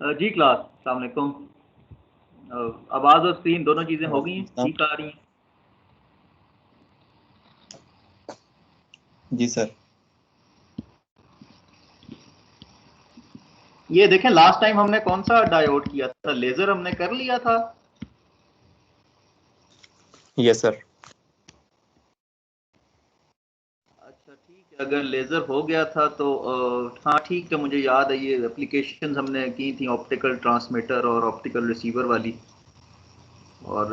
जी class, अस्सलाम वालेकुम। आवाज़ और स्क्रीन दोनों चीज़ें हो गई हैं, ठीक आ रही हैं? जी सर। ये देखें, लास्ट टाइम हमने कौन सा डायोड किया था? लेज़र हमने कर लिया था। Yes sir. अच्छा ठीक है, अगर लेज़र हो गया था तो हाँ ठीक है, मुझे याद है ये एप्लीकेशंस हमने की थी, ऑप्टिकल ट्रांसमीटर और ऑप्टिकल रिसीवर वाली, और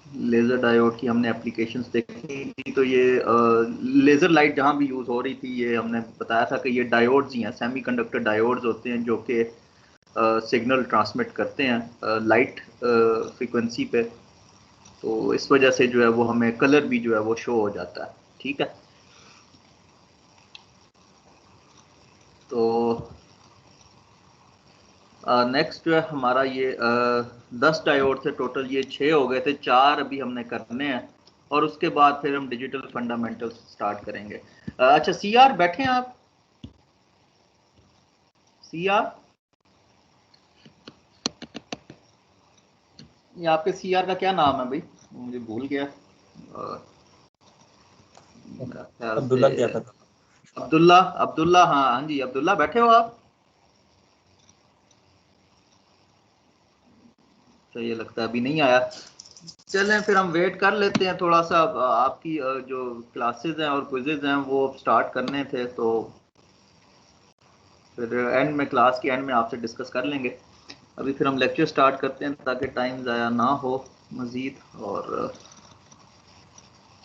लेज़र डायोड की हमने एप्लीकेशंस देखी थी। तो ये लेज़र लाइट जहाँ भी यूज़ हो रही थी, ये हमने बताया था कि ये डायोड्स ही हैं, सेमीकंडक्टर डायोड्स होते हैं जो कि सिग्नल ट्रांसमिट करते हैं लाइट फ्रीक्वेंसी पे। तो इस वजह से जो है वो हमें कलर भी जो है वो शो हो जाता है। ठीक है, तो नेक्स्ट जो है हमारा ये 10 डायोड थे टोटल, ये 6 हो गए थे, 4 अभी हमने करने हैं और उसके बाद फिर हम डिजिटल फंडामेंटल्स स्टार्ट करेंगे। अच्छा सी आर बैठे हैं आप? सी आर, ये आपके सी आर का क्या नाम है भाई? मुझे भूल गया। मेरा ख्याल से अब्दुल्ला क्या था? अब्दुल्ला। अब्दुल्ला, हाँ हाँ जी अब्दुल्ला, बैठे हो आप? तो ये लगता है अभी नहीं आया। चलें फिर हम वेट कर लेते हैं थोड़ा सा। आपकी जो क्लासेस हैं और क्विजेज हैं वो स्टार्ट करने थे, तो फिर एंड में, क्लास के एंड में आपसे डिस्कस कर लेंगे। अभी फिर हम लेक्चर स्टार्ट करते हैं ताकि टाइम ज़ाया ना हो मज़ीद। और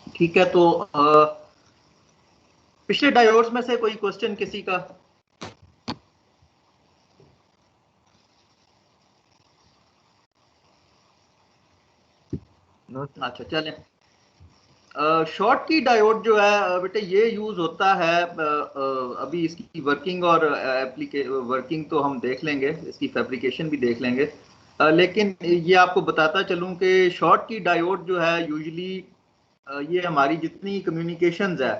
ठीक है, तो पिछले डायोड्स में से कोई क्वेश्चन किसी का? अच्छा चलें। शॉर्ट की डायोड जो है बेटे, ये यूज़ होता है अभी इसकी वर्किंग और वर्किंग तो हम देख लेंगे, इसकी फैब्रिकेशन भी देख लेंगे। लेकिन ये आपको बताता चलूँ कि शॉर्ट की डायोड जो है यूजली ये हमारी जितनी कम्युनिकेशंस है,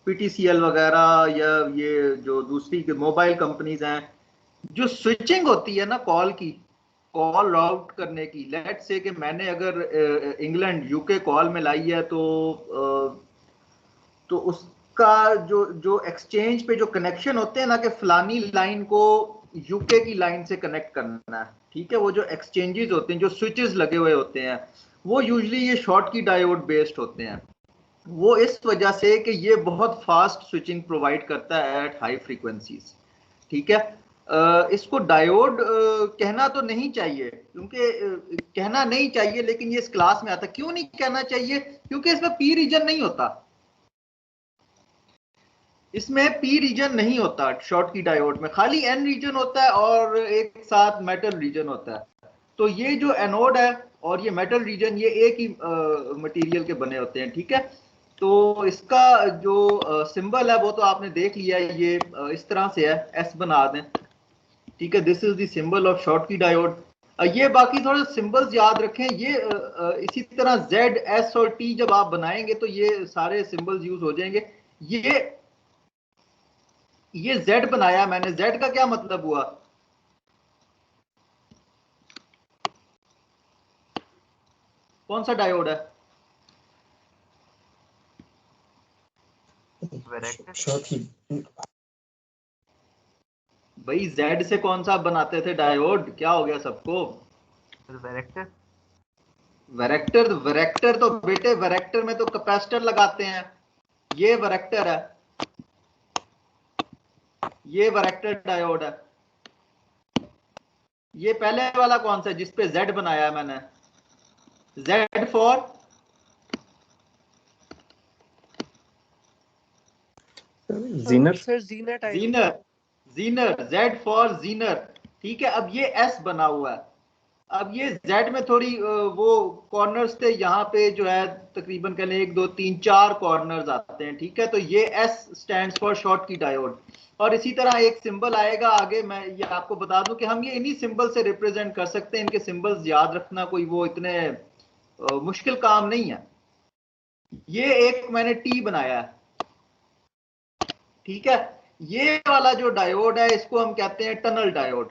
पीटीसीएल वगैरह या ये जो दूसरी मोबाइल कंपनीज हैं, जो स्विचिंग होती है ना कॉल की, कॉल राउट करने की, लेट से कि मैंने अगर इंग्लैंड यूके कॉल में लाई है, तो उसका जो जो एक्सचेंज पे जो कनेक्शन होते हैं ना, कि फलानी लाइन को यूके की लाइन से कनेक्ट करना है, ठीक है, वो जो एक्सचेंजेस होते हैं, जो स्विचेस लगे हुए होते हैं, वो यूजली ये शॉर्ट की डायोड बेस्ड होते हैं। वो इस वजह से कि ये बहुत फास्ट स्विचिंग प्रोवाइड करता है एट हाई फ्रीक्वेंसीज। ठीक है, इसको डायोड कहना तो नहीं चाहिए, क्योंकि कहना नहीं चाहिए, लेकिन ये इस क्लास में आता। क्यों नहीं कहना चाहिए? क्योंकि इसमें पी रीजन नहीं होता, इसमें पी रीजन नहीं होता शॉर्ट की डायोड में, खाली एन रीजन होता है और एक साथ मेटल रीजन होता है। तो ये जो एनोड है और ये मेटल रीजन, ये एक ही मटेरियल के बने होते हैं। ठीक है, तो इसका जो सिंबल है वो तो आपने देख लिया है, ये इस तरह से है, एस बना दें। ठीक है, this is the symbol of Schottky diode. ये बाकी थोड़े सिंबल्स याद रखें, ये इसी तरह जेड एस और टी जब आप बनाएंगे तो ये सारे सिंबल्स यूज हो जाएंगे। ये जेड बनाया मैंने, जेड का क्या मतलब हुआ? कौन सा डायोड है? शॉर्ट की। भाई जेड से कौन सा बनाते थे डायोड? क्या हो गया सबको? वैरेक्टर, वैरेक्टर तो बेटे, वैरेक्टर में तो कैपेसिटर लगाते हैं। ये वैरेक्टर है, ये वैरेक्टर डायोड है। ये पहले वाला कौन सा है जिसपे जेड बनाया है मैंने? Z for Zener. Sir Zener type. Zener, Zener, Z for Zener. ठीक है, अब ये एस बना हुआ है। अब ये जेड में थोड़ी वो कॉर्नर्स थे, यहाँ पे जो है तकरीबन कह लें 1 2 3 4 कॉर्नर्स आते हैं। ठीक है, तो ये एस स्टैंड्स फॉर शॉर्ट की डायोड। और इसी तरह एक सिंबल आएगा आगे, मैं ये आपको बता दूं कि हम ये इन्हीं सिंबल से रिप्रेजेंट कर सकते हैं। इनके सिंबल्स याद रखना कोई वो इतने मुश्किल काम नहीं है। ये एक मैंने टी बनाया है। ठीक है, ये वाला जो डायोड है इसको हम कहते हैं tunnel diode.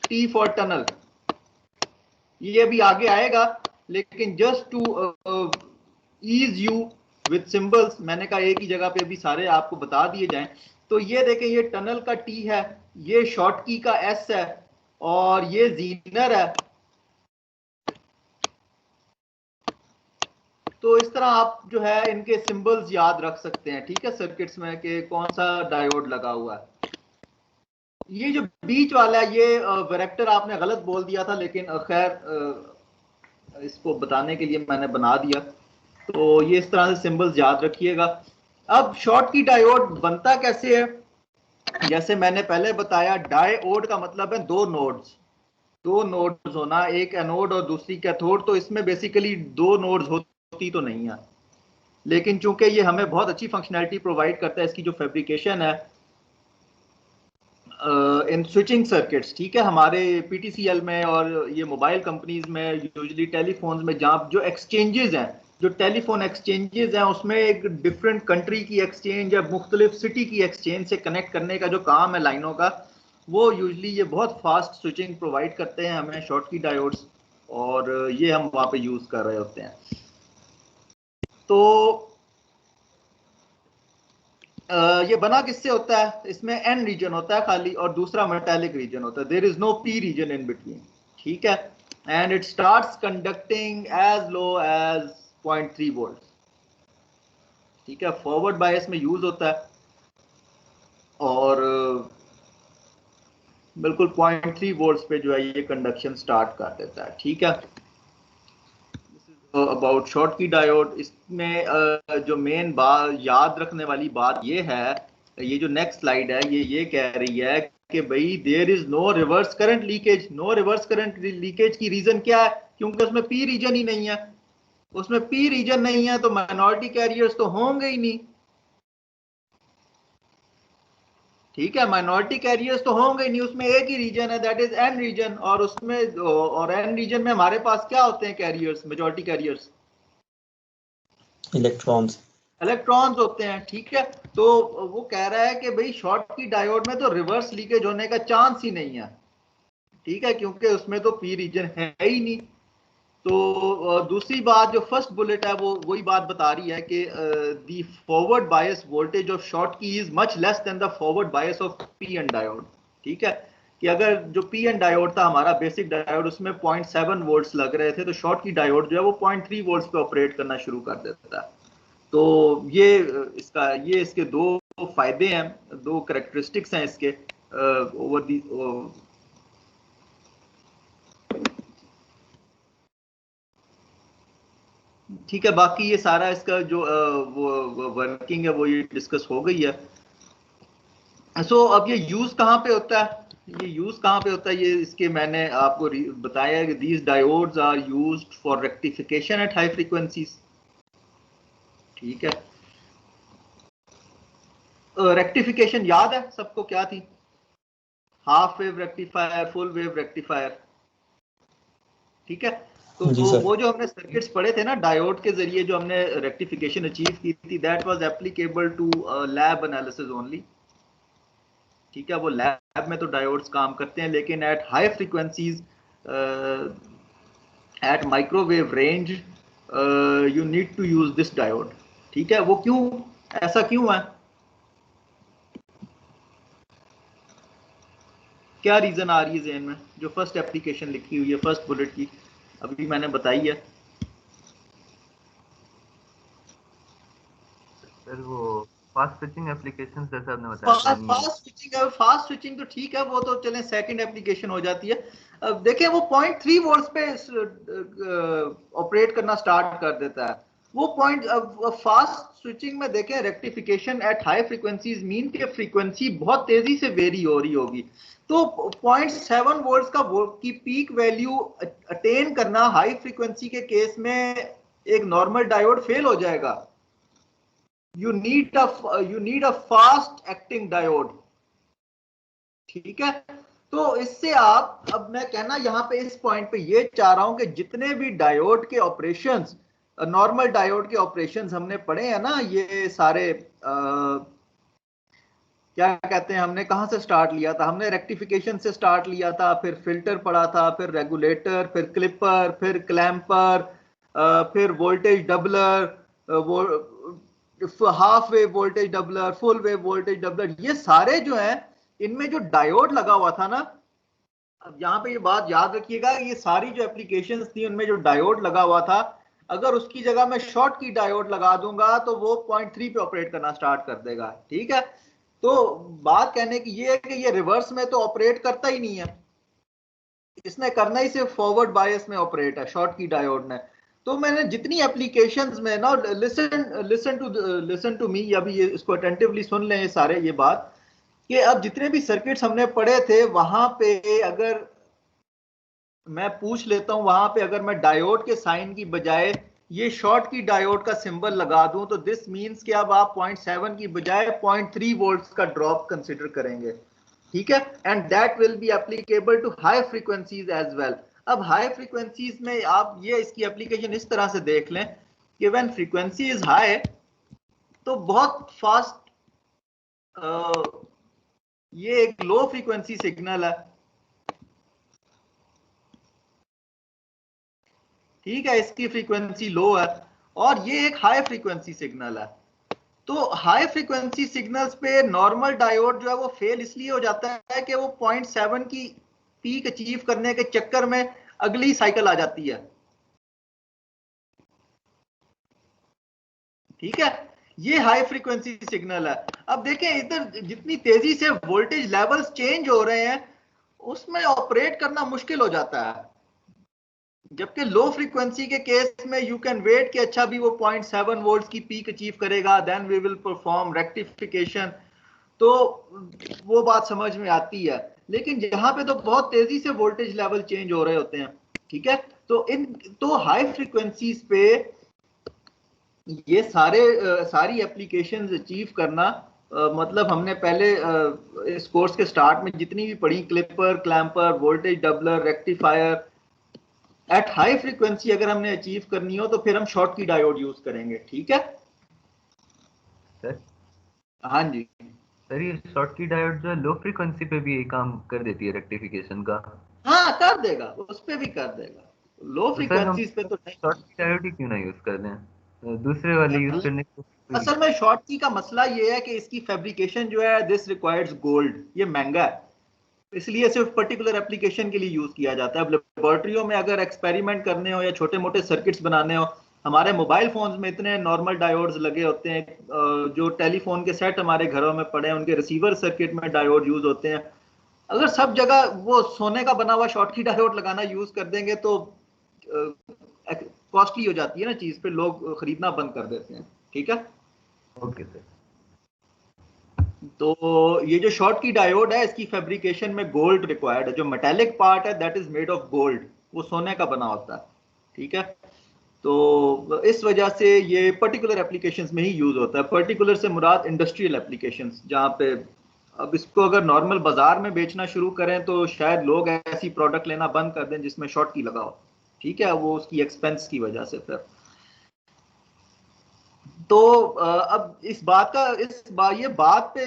T for tunnel, ये भी आगे आएगा, लेकिन just to ease you with symbols मैंने कहा एक ही जगह पे भी सारे आपको बता दिए जाएं। तो ये देखें, ये टनल का T है, ये शॉर्ट की का S है, और ये जीनर है। तो इस तरह आप जो है इनके सिंबल्स याद रख सकते हैं, ठीक है, सर्किट्स में कि कौन सा डायोड लगा हुआ है। ये जो बीच वाला है ये वेरेक्टर आपने गलत बोल दिया था, लेकिन खैर इसको बताने के लिए मैंने बना दिया। तो ये इस तरह से सिंबल्स याद रखिएगा। अब शॉर्ट की डायोड बनता कैसे है? जैसे मैंने पहले बताया, डायोड का मतलब है दो नोड्स होना, एक एनोड और दूसरी कैथोड। तो इसमें बेसिकली दो नोड्स होती तो नहीं है, लेकिन चूंकि ये हमें बहुत अच्छी फंक्शनैलिटी प्रोवाइड करता है, इसकी जो फैब्रिकेशन है इन स्विचिंग सर्किट्स, ठीक है, हमारे पीटीसीएल में और ये मोबाइल कंपनीज में, यूजुअली टेलीफोन्स में, जहाँ जो एक्सचेंजेस हैं, जो टेलीफोन एक्सचेंजेस हैं, उसमें एक डिफरेंट कंट्री की एक्सचेंज या मुख्तलिफ सिटी की एक्सचेंज से कनेक्ट करने का जो काम है लाइनों का, वो यूजुअली ये बहुत फास्ट स्विचिंग प्रोवाइड करते हैं हमें शॉर्ट की डायोड्स, और ये हम वहाँ पे यूज कर रहे होते हैं। तो ये बना किससे होता है? इसमें एन रीजन होता है खाली, और दूसरा मेटालिक रीजन होता है। There is no P region in between, ठीक है। And it starts conducting as low as 0.3 volt, ठीक है। फॉरवर्ड बायस में यूज होता है, और बिल्कुल 0.3 वोल्ट्स पे जो है ये कंडक्शन स्टार्ट कर देता है, ठीक है। About Schottky diode. इसमें जो मेन बात याद रखने वाली बात ये है, ये जो नेक्स्ट स्लाइड है ये कह रही है कि भाई there is no reverse current leakage. No reverse current leakage की रीजन क्या है? क्योंकि उसमें पी रीजन ही नहीं है। उसमें पी रीजन नहीं है तो माइनॉरिटी कैरियर्स तो होंगे ही नहीं, ठीक है। माइनॉरिटी कैरियर्स तो होंगे नहीं, उसमें एक ही रीजन है, दैट इज एन रीजन। और उसमें और एन रीजन में हमारे पास क्या होते हैं कैरियर्स, मेजॉरिटी कैरियर्स? इलेक्ट्रॉन्स होते हैं, ठीक है। तो वो कह रहा है कि भाई शॉर्ट की डायोड में तो रिवर्स लीकेज होने का चांस ही नहीं है, ठीक है, क्योंकि उसमें तो पी रीजन है ही नहीं। तो दूसरी बात, जो फर्स्ट बुलेट है वो वही बात बता रही है कि the forward bias voltage of Schottky is much less than the forward bias of P N diode, ठीक है। कि अगर जो पी एन डायोड था हमारा बेसिक डायोड, उसमें 0.7 वोल्ट्स लग रहे थे, तो शॉर्ट की डायोड जो है वो 0.3 वोल्ट्स पे ऑपरेट करना शुरू कर देता है। तो ये इसके दो फायदे हैं, दो करेक्टरिस्टिक्स हैं इसके ओवर दी, ठीक है। बाकी ये सारा इसका जो वो वर्किंग है वो ये डिस्कस हो गई है। सो अब ये यूज कहाँ पे होता है? ये यूज कहाँ पे होता है, ये इसके मैंने आपको बताया है कि these diodes are used for rectification at high frequencies, ठीक है। रेक्टिफिकेशन याद है सबको क्या थी? Half wave rectifier, full wave rectifier, ठीक है। तो जी सर। वो जो हमने सर्किट्स पढ़े थे ना डायोड के जरिए, जो हमने रेक्टिफिकेशन अचीव की थी, that was applicable to lab analysis only, ठीक है। वो लैब में तो डायोड्स काम करते हैं, लेकिन at high frequencies, at microwave range, you need to use this diode, ठीक है। वो क्यों, ऐसा क्यों है, क्या रीजन आ रही है ज़हन में? जो फर्स्ट एप्लीकेशन लिखी हुई है फर्स्ट बुलेट की, अभी मैंने बताई है सर, वो फास्ट स्विचिंग एप्लीकेशन जैसे आपने बताया था। फास्ट स्विचिंग तो ठीक है, वो तो चलें सेकंड एप्लीकेशन हो जाती है। अब देखें वो 0.3 वोल्ट्स पे ऑपरेट करना स्टार्ट कर देता है। वो पॉइंट फास्ट स्विचिंग में देखें, rectification at high frequencies mean के फ्रीक्वेंसी बहुत तेजी से वेरी हो रही होगी। तो 0.7 वोल्ट्स की पीक वैल्यू अटेन करना हाई फ्रीक्वेंसी के केस में एक नॉर्मल डायोड फेल हो जाएगा। you need a fast acting diode, ठीक है। तो इससे आप, अब मैं कहना यहाँ पे इस पॉइंट पे ये चाह रहा हूं कि जितने भी डायोड के ऑपरेशंस, नॉर्मल डायोड के ऑपरेशंस हमने पढ़े हैं ना, ये सारे क्या कहते हैं, हमने कहाँ से स्टार्ट लिया था, हमने रेक्टिफिकेशन से स्टार्ट लिया था, फिर फिल्टर पढ़ा था, फिर रेगुलेटर, फिर क्लिपर, फिर क्लैंपर, फिर वोल्टेज डबलर, वो half wave voltage doubler, full wave voltage doubler, ये सारे जो हैं इनमें जो डायोड लगा हुआ था ना, अब यहाँ पे ये बात याद रखिएगा, ये सारी जो एप्लीकेशंस थी उनमें जो डायोड लगा हुआ था, अगर उसकी जगह मैं शॉर्ट की डायोड लगा दूंगा तो वो 0.3 पे ऑपरेट करना स्टार्ट कर देगा। ठीक है, तो बात कहने की ये है कि ये रिवर्स में तो ऑपरेट करता ही नहीं है, इसने करना ही सिर्फ फॉरवर्ड बायस में ऑपरेट है शॉर्ट की डायोड ने। तो मैंने जितनी एप्लीकेशंस में ना, लिसन टू मी, अभी ये इसको अटेंटिवली सुन लें ये सारे, ये बात कि अब जितने भी सर्किट्स हमने पढ़े थे वहां पे अगर मैं पूछ लेता हूं, वहां पे अगर मैं डायोड के साइन की बजाय ये शॉर्ट की डायोड का सिंबल लगा दूं तो दिस मींस कि अब आप 0.7 की बजाय 0.3 वोल्ट्स का ड्रॉप कंसीडर करेंगे। ठीक है, and that will be applicable to high frequencies as well. अब हाई फ्रीक्वेंसीज में आप ये इसकी एप्लीकेशन इस तरह से देख लें कि व्हेन फ्रीक्वेंसी इज हाई तो बहुत फास्ट, ये एक लो फ्रीक्वेंसी सिग्नल है, ठीक है, इसकी फ्रीक्वेंसी लो है, और ये एक हाई फ्रीक्वेंसी सिग्नल है। तो हाई फ्रीक्वेंसी सिग्नल्स पे नॉर्मल डायोड जो है वो फेल इसलिए हो जाता है कि वो 0.7 की पीक अचीव करने के चक्कर में अगली साइकिल आ जाती है। ठीक है, ये हाई फ्रीक्वेंसी सिग्नल है। अब देखें इधर जितनी तेजी से वोल्टेज लेवल्स चेंज हो रहे हैं उसमें ऑपरेट करना मुश्किल हो जाता है, जबकि लो फ्रीक्वेंसी के केस में यू कैन वेट कि अच्छा भी वो 0.7 वोल्ट की पीक अचीव करेगा, then we will perform rectification, तो वो बात समझ में आती है। लेकिन यहाँ पे तो बहुत तेजी से वोल्टेज लेवल चेंज हो रहे होते हैं। ठीक है, तो हाई फ्रीक्वेंसीज पे ये सारी एप्लीकेशंस अचीव करना, मतलब हमने पहले इस कोर्स के स्टार्ट में जितनी भी पढ़ी, clipper, clamper, voltage doubler, rectifier, at high frequency अगर हमने अचीव करनी हो तो फिर हम शॉर्ट की डायोड यूज करेंगे। ठीक है सर। हाँ जी सर ये शॉर्ट की डायोड जो है लो फ्रीक्वेंसी पे भी ये काम कर देती है रेक्टिफिकेशन का? हाँ, कर देगा, उस पे भी कर देगा, लो तो सर हम फ्रीक्वेंसीज पे तो नहीं। शॉर्ट की डायोड ही क्यों ना यूज कर लें? दूसरे वाले यूज करने की कोई? असल में शॉर्ट की का मसला ये है कि इसकी फैब्रिकेशन जो है दिस रिक्वायर्स गोल्ड, ये महंगा है, इसलिए सिर्फ पर्टिकुलर एप्लीकेशन के लिए यूज किया जाता है। अब लेबोरेटरियों में अगर एक्सपेरिमेंट करने हो या छोटे मोटे सर्किट्स बनाने हो, हमारे मोबाइल फोन्स में इतने नॉर्मल डायोड्स लगे होते हैं, जो टेलीफोन के सेट हमारे घरों में पड़े हैं उनके रिसीवर सर्किट में डायोड यूज होते हैं। अगर सब जगह वो सोने का बना हुआ शॉर्ट की डायोड लगाना यूज कर देंगे तो कॉस्टली हो जाती है ना चीज, पे लोग खरीदना बंद कर देते हैं। ठीक है, ओके सर। तो ये जो शॉर्ट की डायोड है इसकी फैब्रिकेशन में गोल्ड रिक्वायर्ड है, जो मेटेलिक पार्ट है that is made of gold, वो सोने का बना होता है। ठीक है, तो इस वजह से ये पर्टिकुलर एप्लीकेशंस में ही यूज होता है। पर्टिकुलर से मुराद इंडस्ट्रियल एप्लीकेशंस, जहाँ पे अब इसको अगर नॉर्मल बाजार में बेचना शुरू करें तो शायद लोग ऐसी प्रोडक्ट लेना बंद कर दें जिसमें शॉर्ट की लगा हो। ठीक है, वो उसकी एक्सपेंस की वजह से फिर तो अब ये बात पे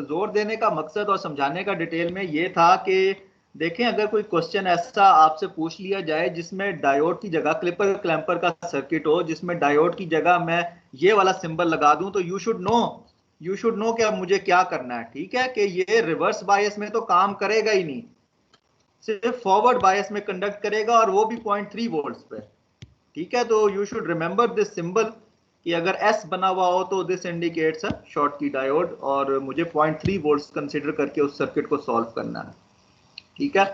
जोर देने का मकसद और समझाने का डिटेल में ये था कि देखें, अगर कोई क्वेश्चन ऐसा आपसे पूछ लिया जाए जिसमें डायोड की जगह क्लिपर क्लैंपर का सर्किट हो, जिसमें डायोड की जगह मैं ये वाला सिंबल लगा दूं, तो यू शुड नो कि अब मुझे क्या करना है। ठीक है, कि ये रिवर्स बायस में तो काम करेगा ही नहीं, सिर्फ फॉरवर्ड बायस में कंडक्ट करेगा, और वो भी 0.3 वोल्ट्स पे। ठीक है, तो you should remember this symbol कि अगर एस बना हुआ हो तो दिस इंडिकेट्स अ शॉर्ट की डायोड, और मुझे 0.3 वोल्ट्स कंसीडर करके उस सर्किट को सॉल्व करना है। ठीक है,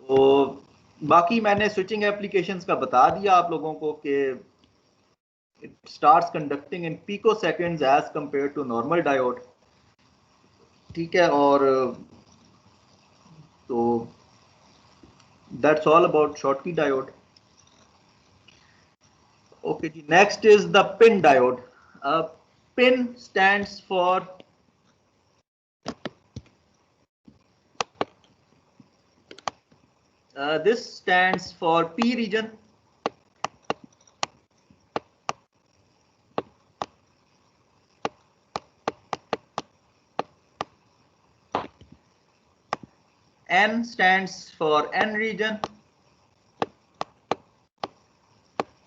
तो बाकी मैंने स्विचिंग एप्लीकेशंस का बता दिया आप लोगों को कि it starts conducting in picoseconds as compared to normal diode. ठीक है, और तो that's all about Schottky diode. Okay, next is the PIN diode. PIN stands for this stands for P region. N stands for N region।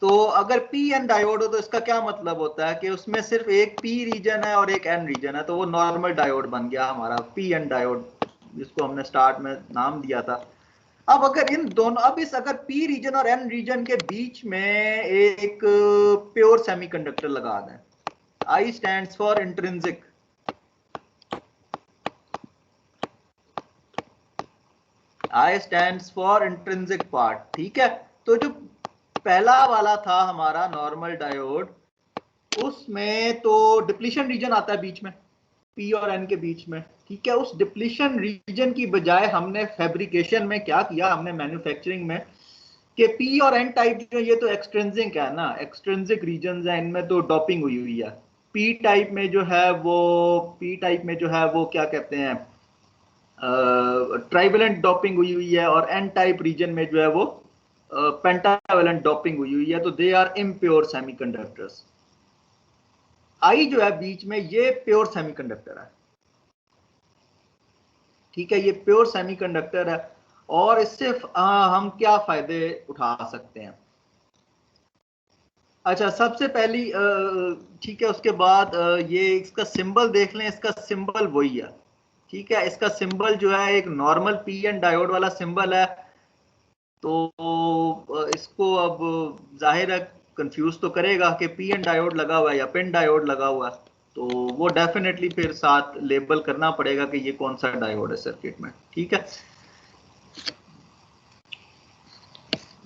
तो अगर P N diode हो तो इसका क्या मतलब होता है कि उसमें सिर्फ एक पी रीजन है और एक एन रीजन है, तो वो नॉर्मल डायोड बन गया हमारा पी एन डायोड, जिसको हमने स्टार्ट में नाम दिया था। अब अगर इन दोनों, अब इस अगर पी रीजन और एन रीजन के बीच में एक प्योर सेमीकंडक्टर लगा दें, आई stands for intrinsic, I stands for intrinsic part, ठीक है। तो जो पहला वाला था हमारा नॉर्मल डायोड, उसमें तो डिप्लीशन रीजन आता है बीच में, पी और एन के बीच में, ठीक है। उस डिप्लीशन रीजन की बजाय हमने फैब्रिकेशन में क्या किया, हमने मैन्युफैक्चरिंग में, कि पी और एन टाइप जो ये तो एक्सट्रिंसिक है ना, एक्सट्रिंसिक रीजन है, इनमें तो डॉपिंग हुई हुई है। पी टाइप में जो है वो, पी टाइप में जो है वो क्या कहते हैं, ट्राइवेलेंट डॉपिंग हुई हुई है, और एन टाइप रीजन में जो है वो पेंटावेलेंट डॉपिंग हुई हुई है, तो दे आर इम्प्योर सेमीकंडक्टर्स। आई जो है बीच में, ये प्योर सेमीकंडक्टर है, ठीक है, ये प्योर सेमीकंडक्टर है। और इससे हम क्या फायदे उठा सकते हैं। अच्छा, सबसे पहली ठीक है, उसके बाद ये इसका सिंबल देख लें, इसका सिंबल वही है, ठीक है। इसका सिंबल जो है एक नॉर्मल पी एन डायोड वाला सिंबल है, तो इसको अब जाहिर है कंफ्यूज तो करेगा कि पी एन डायोड लगा हुआ है या पिन डायोड लगा हुआ है, तो वो डेफिनेटली फिर साथ लेबल करना पड़ेगा कि ये कौन सा डायोड है सर्किट में, ठीक है।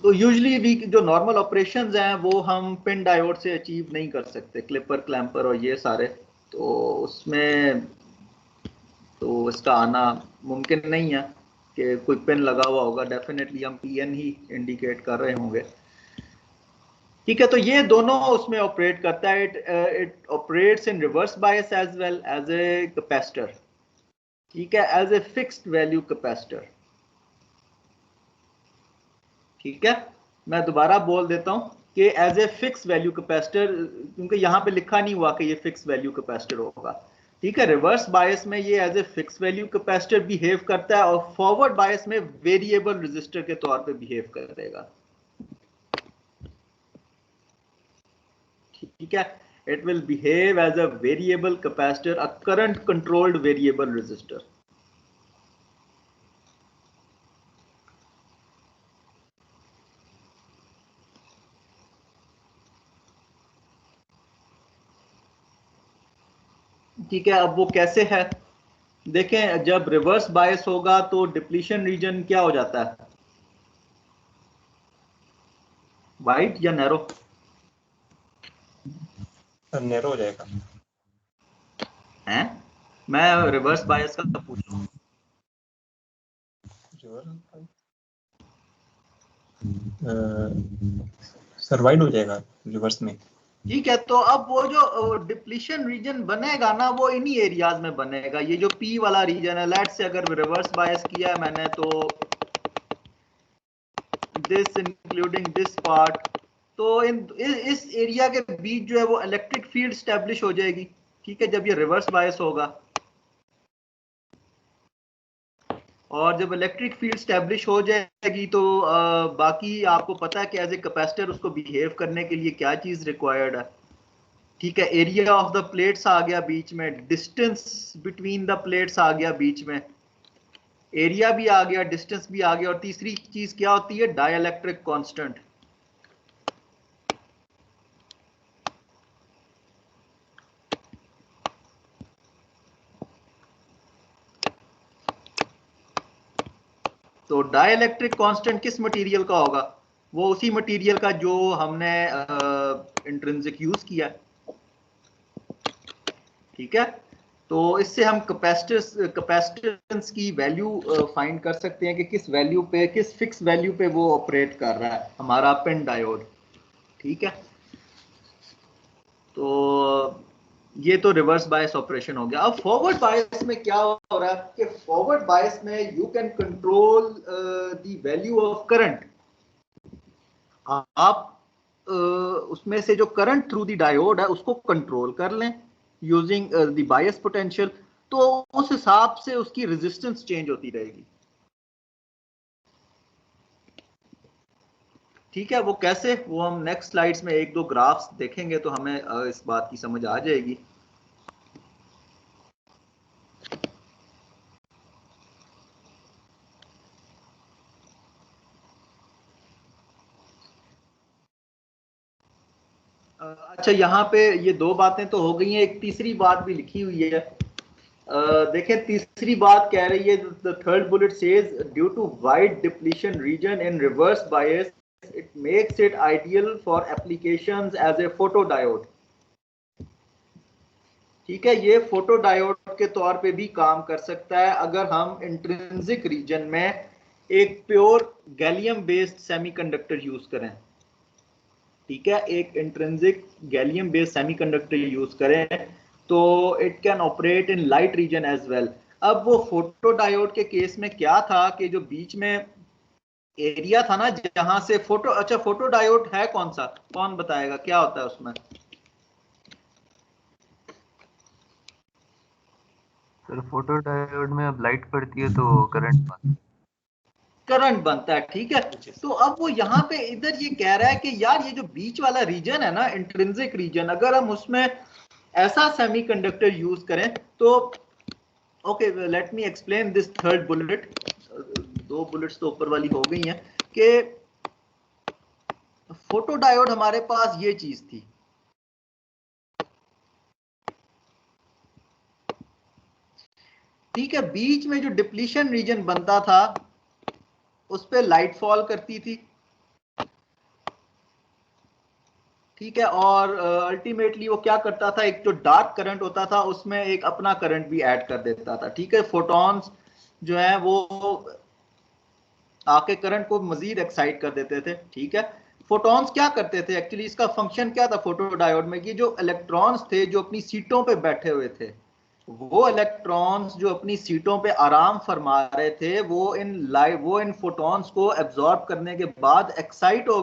तो यूजली जो नॉर्मल ऑपरेशंस हैं वो हम पिन डायोड से अचीव नहीं कर सकते, क्लिपर क्लैंपर और ये सारे, तो उसमें तो इसका आना मुमकिन नहीं है कि कोई पिन लगा हुआ होगा, डेफिनेटली हम पीएन ही इंडिकेट कर रहे होंगे, ठीक है। तो ये दोनों उसमें ऑपरेट करता है, it operates in reverse bias as well as a capacitor, ठीक है, as a fixed value capacitor, ठीक है। मैं दोबारा बोल देता हूं कि as a fix value capacitor, क्योंकि यहां पे लिखा नहीं हुआ कि ये फिक्स वैल्यू कैपेसिटर होगा, ठीक है। रिवर्स बायस में ये as a fix value capacitor behave करता है, और फॉरवर्ड बायस में वेरिएबल रेजिस्टर के तौर पे बिहेव करेगा, ठीक है। It will behave as a variable capacitor, a current controlled variable resistor. ठीक है, अब वो कैसे है देखें। जब रिवर्स बायस होगा तो डिप्लीशन रीजन क्या हो जाता है, वाइड या नैरो, नैरो हो जाएगा हैं? मैं रिवर्स बायस का पूछ रहा हूँ। सर वाइड हो जाएगा रिवर्स में, ठीक है, तो अब वो जो डिप्लीशन रीजन बनेगा ना, वो इन्हीं एरियाज में बनेगा। ये जो पी वाला रीजन है, लेट्स से अगर रिवर्स बायस किया है मैंने, तो दिस इंक्लूडिंग दिस पार्ट, तो इस एरिया के बीच जो है वो इलेक्ट्रिक फील्ड स्टैब्लिश हो जाएगी, ठीक है, जब ये रिवर्स बायस होगा। और जब इलेक्ट्रिक फील्ड स्टैब्लिश हो जाएगी तो बाकी आपको पता है कि एज ए कैपेसिटर उसको बिहेव करने के लिए क्या चीज रिक्वायर्ड है, ठीक है। एरिया ऑफ द प्लेट्स आ गया बीच में, डिस्टेंस बिटवीन द प्लेट्स आ गया बीच में, एरिया भी आ गया, डिस्टेंस भी आ गया, और तीसरी चीज क्या होती है, डाइलेक्ट्रिक कांस्टेंट। तो डाइलेक्ट्रिक कांस्टेंट किस मटेरियल का होगा, वो उसी मटेरियल का जो हमने इंट्रिंसिक यूज किया, ठीक है। तो इससे हम कैपेसिटेंस की वैल्यू फाइंड कर सकते हैं कि किस वैल्यू पे, किस फिक्स वैल्यू पे वो ऑपरेट कर रहा है हमारा पिन डायोड, ठीक है। तो ये तो रिवर्स बायस ऑपरेशन हो गया। अब फॉरवर्ड बायस में क्या हो रहा है कि फॉरवर्ड बायस में you can control the value of current. आप उसमें से जो करंट थ्रू द डायोड है उसको कंट्रोल कर लें यूजिंग द बायस पोटेंशियल, तो उस हिसाब से उसकी रेजिस्टेंस चेंज होती रहेगी, ठीक है, वो कैसे, वो हम नेक्स्ट स्लाइड्स में एक दो ग्राफ्स देखेंगे तो हमें इस बात की समझ आ जाएगी। अच्छा, यहाँ पे ये दो बातें तो हो गई हैं, एक तीसरी बात भी लिखी हुई है। देखें, तीसरी बात कह रही है, the third bullet says due to wide depletion region in reverse bias it makes it ideal for applications as a photo diode. ठीक है, ये फोटो डायोड के तौर पे भी काम कर सकता है अगर हम इंट्रिंसिक रीजन में एक pure gallium based semiconductor use करें। ठीक है, एक intrinsic gallium based semiconductor use करें तो it can operate in light region as well. अब वो फोटो डायोड के केस में क्या था कि जो बीच में एरिया था ना जहां से फोटो, अच्छा फोटो डायोड है कौन सा, कौन बताएगा क्या होता है उसमें? सर फोटो डायोड में अब लाइट पड़ती है तो करंट बनता है। ठीक है, तो अब वो यहाँ पे इधर ये कह रहा है कि यार ये जो बीच वाला रीजन है ना, इंट्रिंसिक रीजन, अगर हम उसमें ऐसा सेमीकंडक्टर यूज करें तो okay, let me explain this third bullet. दो बुलेट्स तो ऊपर वाली हो गई हैं कि फोटो डायोड हमारे पास ये चीज थी। ठीक है, बीच में जो डिप्लीशन रीजन बनता था उस पे लाइट फॉल करती थी। ठीक है, और अल्टीमेटली वो क्या करता था, एक जो डार्क करंट होता था उसमें एक अपना करंट भी ऐड कर देता था। ठीक है, फोटॉन्स जो है वो आके करंट को मजीद एक्साइट कर देते थे। ठीक है, फोटॉन्स क्या करते थे एक्चुअली, इसका फंक्शन क्या था फोटो डायोड में, कि जो इलेक्ट्रॉन्स थे जो अपनी सीटों पे बैठे हुए थे, वो इलेक्ट्रॉन्स जो अपनी सीटों पे आराम फरमा रहे थे, वो इन फोटॉन्स को एब्जॉर्ब करने के बाद एक्साइट हो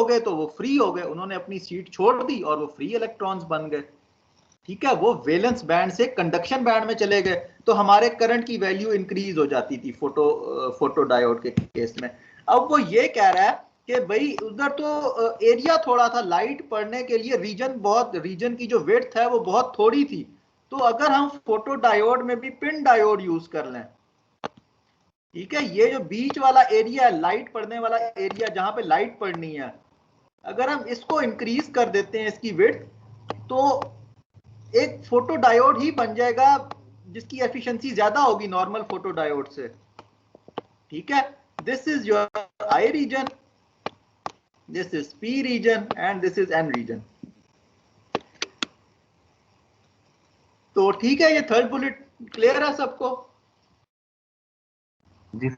गए तो वो फ्री हो गए, उन्होंने अपनी सीट छोड़ दी और वो फ्री इलेक्ट्रॉन्स बन गए। ठीक है, वो वैलेंस बैंड से कंडक्शन बैंड में चले गए तो हमारे करंट की वैल्यू इंक्रीज हो जाती थी फोटो डायोड के केस में। अब वो ये कह रहा है कि भाई उधर तो एरिया थोड़ा था, लाइट पड़ने के लिए रीजन की जो विड्थ है वो बहुत थोड़ी थी, तो अगर हम फोटो डायोड में भी पिन डायोड यूज कर लें, ठीक है, ये जो बीच वाला एरिया है, लाइट पड़ने वाला एरिया जहां पे लाइट पड़नी है, अगर हम इसको इंक्रीज कर देते हैं इसकी विड्थ, तो एक फोटो डायोड ही बन जाएगा जिसकी एफिशिएंसी ज्यादा होगी नॉर्मल फोटो डायोड से। ठीक है, this is your I region, this is P region and this is N region. तो ठीक है, ये थर्ड बुलेट क्लियर है सबको? जी।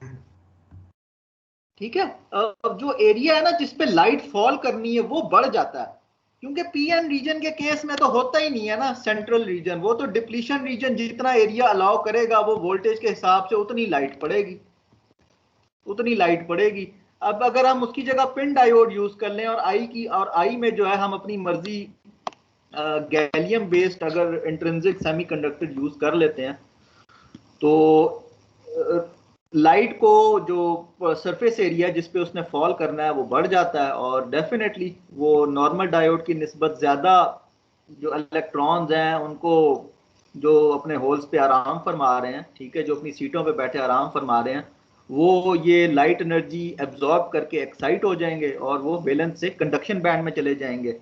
ठीक है, अब जो एरिया है ना जिसपे लाइट फॉल करनी है वो बढ़ जाता है, क्योंकि पीएन रीजन के केस में तो होता ही नहीं है ना सेंट्रल रीजन, वो तो डिप्लीशन रीजन जितना एरिया अलाउ करेगा वो वोल्टेज के हिसाब से उतनी लाइट पड़ेगी। अब अगर हम उसकी जगह पिन डायोड यूज कर लें और आई में जो है हम अपनी मर्जी गैलियम बेस्ड अगर इंट्रिंसिक सेमीकंडक्टर यूज कर लेते हैं तो लाइट को जो सरफेस एरिया जिस पे उसने फॉल करना है वो बढ़ जाता है, और डेफिनेटली वो नॉर्मल डायोड की निस्बत ज़्यादा जो इलेक्ट्रॉन्स हैं उनको, जो अपने होल्स पे आराम फरमा रहे हैं, ठीक है, जो अपनी सीटों पे बैठे आराम फरमा रहे हैं, वो ये लाइट एनर्जी एब्जॉर्ब करके एक्साइट हो जाएंगे और वो वैलेंस से कंडक्शन बैंड में चले जाएंगे,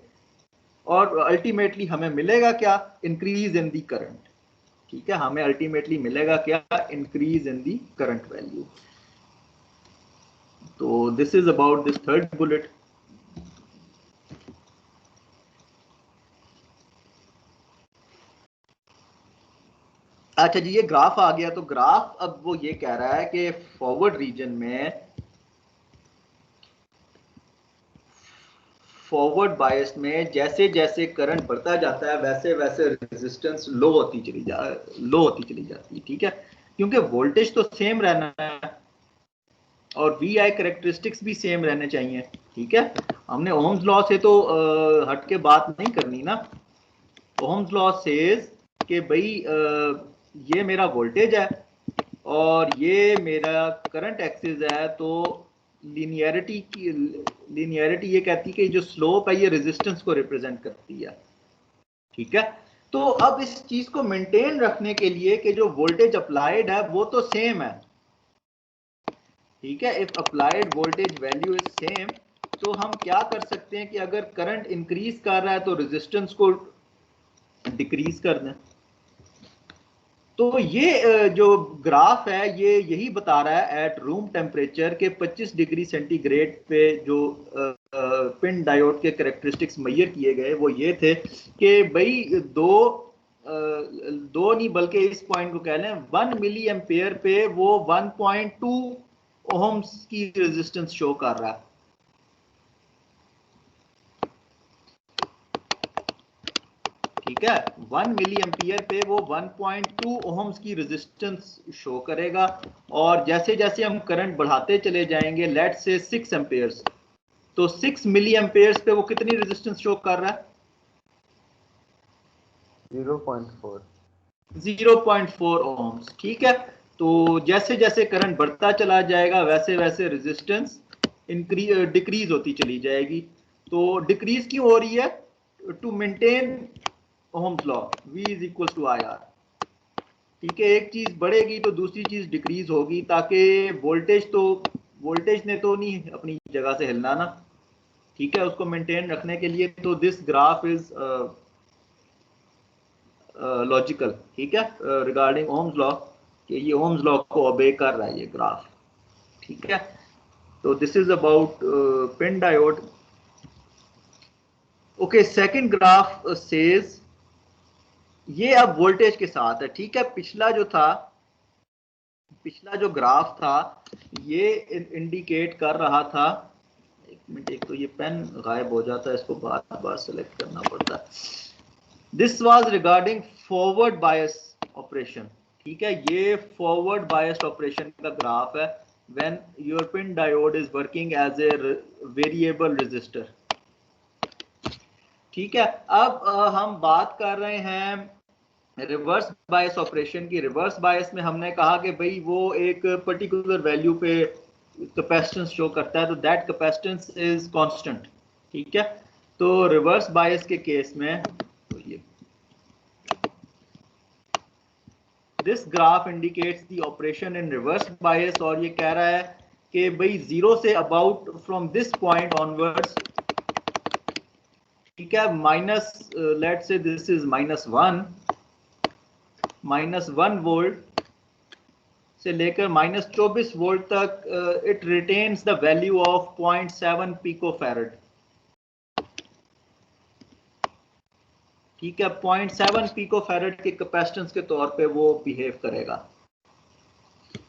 और अल्टीमेटली हमें मिलेगा क्या, इंक्रीज इन दी करंट। ठीक है, हमें अल्टीमेटली मिलेगा क्या, increase in the current value. तो this is about this third bullet. अच्छा जी, ये ग्राफ आ गया, तो ग्राफ अब वो ये कह रहा है कि फॉरवर्ड रीजन में, फॉरवर्ड बायस में जैसे जैसे करंट बढ़ता जाता है वैसे वैसे रेजिस्टेंस लो होती चली जाती है। ठीक है, क्योंकि वोल्टेज तो सेम रहना है और वी आई करेक्टरिस्टिक्स भी सेम रहने चाहिए। ठीक है, हमने ओम्स लॉ से तो हट के बात नहीं करनी ना। ओम्स लॉ सेज कि भाई ये मेरा वोल्टेज है और ये मेरा करंट एक्सिस है, तो लीनियरिटी ये कहती है कि जो स्लोप है ये रेजिस्टेंस को रिप्रेजेंट करती है, ठीक है। तो अब इस चीज को मेंटेन रखने के लिए कि जो वोल्टेज अप्लाइड है वो तो सेम है, ठीक है। If applied voltage value is same, तो हम क्या कर सकते हैं कि अगर करंट इंक्रीज कर रहा है तो रेजिस्टेंस को डिक्रीज कर दें। तो ये जो ग्राफ है ये यही बता रहा है एट रूम टेम्परेचर के 25 डिग्री सेंटीग्रेड पे जो पिन डायोड के कैरेक्टरिस्टिक्स मेजर किए गए वो ये थे कि भाई दो नहीं बल्कि इस पॉइंट को कह लें 1 मिली एम्पेयर पे वो 1.2 ओहम्स की रेजिस्टेंस शो कर रहा है, ठीक है। 1 मिली एम्पियर पे वो 1.2 ओहम्स की रेजिस्टेंस शो करेगा, और जैसे जैसे हम करंट बढ़ाते चले जाएंगे, लेट्स से 6 एम्पियर्स, तो 6 मिली एम्पियर्स पे वो कितनी रेजिस्टेंस शो कर रहा है? 0.4 ओहम्स, ठीक है। तो जैसे जैसे करंट बढ़ता चला जाएगा वैसे वैसे रेजिस्टेंस डिक्रीज होती चली जाएगी। तो डिक्रीज क्यों हो रही है? To maintain Ohm's law, V is equal to IR, ठीक है। एक चीज बढ़ेगी तो दूसरी चीज डिक्रीज होगी, ताकि वोल्टेज ने तो नहीं अपनी जगह से हिलना ना, ठीक है, उसको मेंटेन रखने के लिए। तो दिस ग्राफ इज लॉजिकल, ठीक है, रिगार्डिंग ओम्स लॉ, कि ये ओम्स लॉ को ओबे कर रहा है ये ग्राफ, ठीक है। तो this is about pin diode. Okay, second graph says, ये अब वोल्टेज के साथ है, ठीक है। पिछला जो ग्राफ था ये इंडिकेट कर रहा था, एक मिनट, एक तो ये पेन गायब हो जाता है, इसको बार बार सेलेक्ट करना पड़ता है। This was regarding forward bias operation, ठीक है। ये फॉरवर्ड बायस्ड ऑपरेशन का ग्राफ है when your pin diode is working as a variable resistor, ठीक है। अब हम बात कर रहे हैं रिवर्स बायस ऑपरेशन की। रिवर्स बायस में हमने कहा कि भाई वो एक पर्टिकुलर वैल्यू पे कैपेसिटेंस शो करता है, तो दैट कैपेसिटेंस इज कांस्टेंट, ठीक है। तो रिवर्स बायस के केस में तो ये this graph indicates the operation in reverse बायस, और ये कह रहा है कि भाई 0 say about from this point onwards, ठीक है, minus let's say this is -1 volt से लेकर -24 वोल्ट तक it retains the value of 0.7 पिकोफैरड, ठीक है। 0.7 पिकोफैरड के कैपेसिटेंस के तौर पे वो बिहेव करेगा।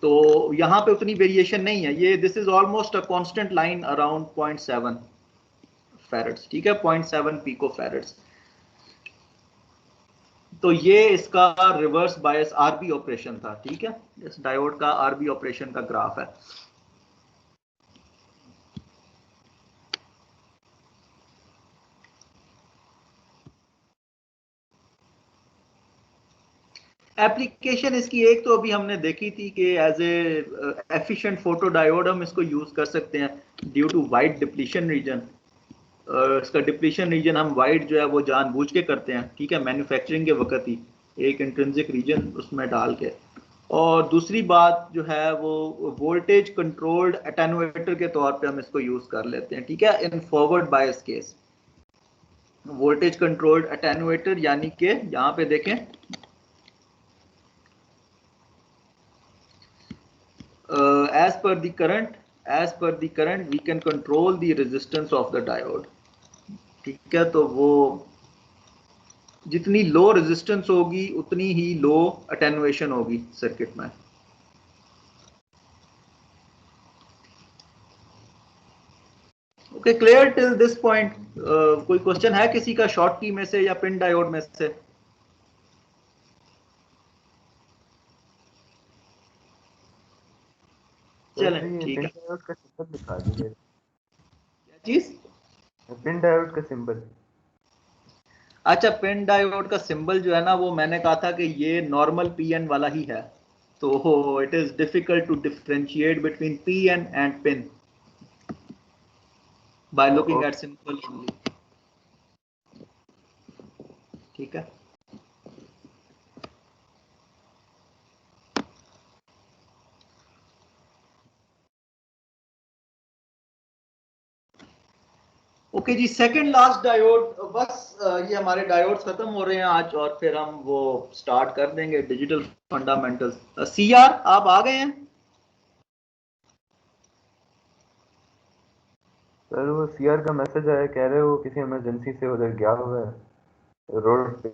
तो यहां पे उतनी वेरिएशन नहीं है, ये this is almost a constant line around 0.7 फैरड्स, ठीक है, 0.7 पिकोफैरड्स। तो ये इसका रिवर्स बायस आरबी ऑपरेशन था, ठीक है। इस डायोड का आरबी ऑपरेशन का ग्राफ है। एप्लीकेशन इसकी एक तो अभी हमने देखी थी कि as a efficient photo diode हम इसको यूज कर सकते हैं due to wide depletion region. इसका डिप्लीशन रीजन हम वाइड जो है वो जानबूझ के करते हैं, ठीक है, मैन्युफैक्चरिंग के वक्त ही एक इंट्रिंसिक रीजन उसमें डाल के। और दूसरी बात जो है वो वोल्टेज कंट्रोल्ड अटेनुएटर के तौर पे हम इसको यूज कर लेते हैं, ठीक है, in forward bias case. Voltage controlled attenuator यानी कि यहाँ पे देखें, as per the current we can control the resistance of the diode, ठीक है। तो वो जितनी लो रेजिस्टेंस होगी उतनी ही लो अटेनुएशन होगी सर्किट में। Okay, clear till this point? कोई क्वेश्चन है किसी का शॉर्ट की में से या पिन डायोड में से? चलें, ठीक है। पिन डायोड का सिंबल दिखा दीजिए। क्या चीज? पिन डायोड का सिंबल। अच्छा, पिन डायोड का सिंबल जो है ना, वो मैंने कहा था कि ये नॉर्मल पीएन वाला ही है, तो it is difficult to differentiate between PN and pin, by looking at symbol only. ठीक है, okay ji. Second last diode, बस ये हमारे डायोड्स खत्म हो रहे हैं आज, और फिर हम वो स्टार्ट कर देंगे डिजिटल फंडामेंटल्स। सीआर आप आ गए हैं? सर वो सीआर का मैसेज आया, कह रहे हो किसी इमरजेंसी से उधर गया हुआ है रोड पे।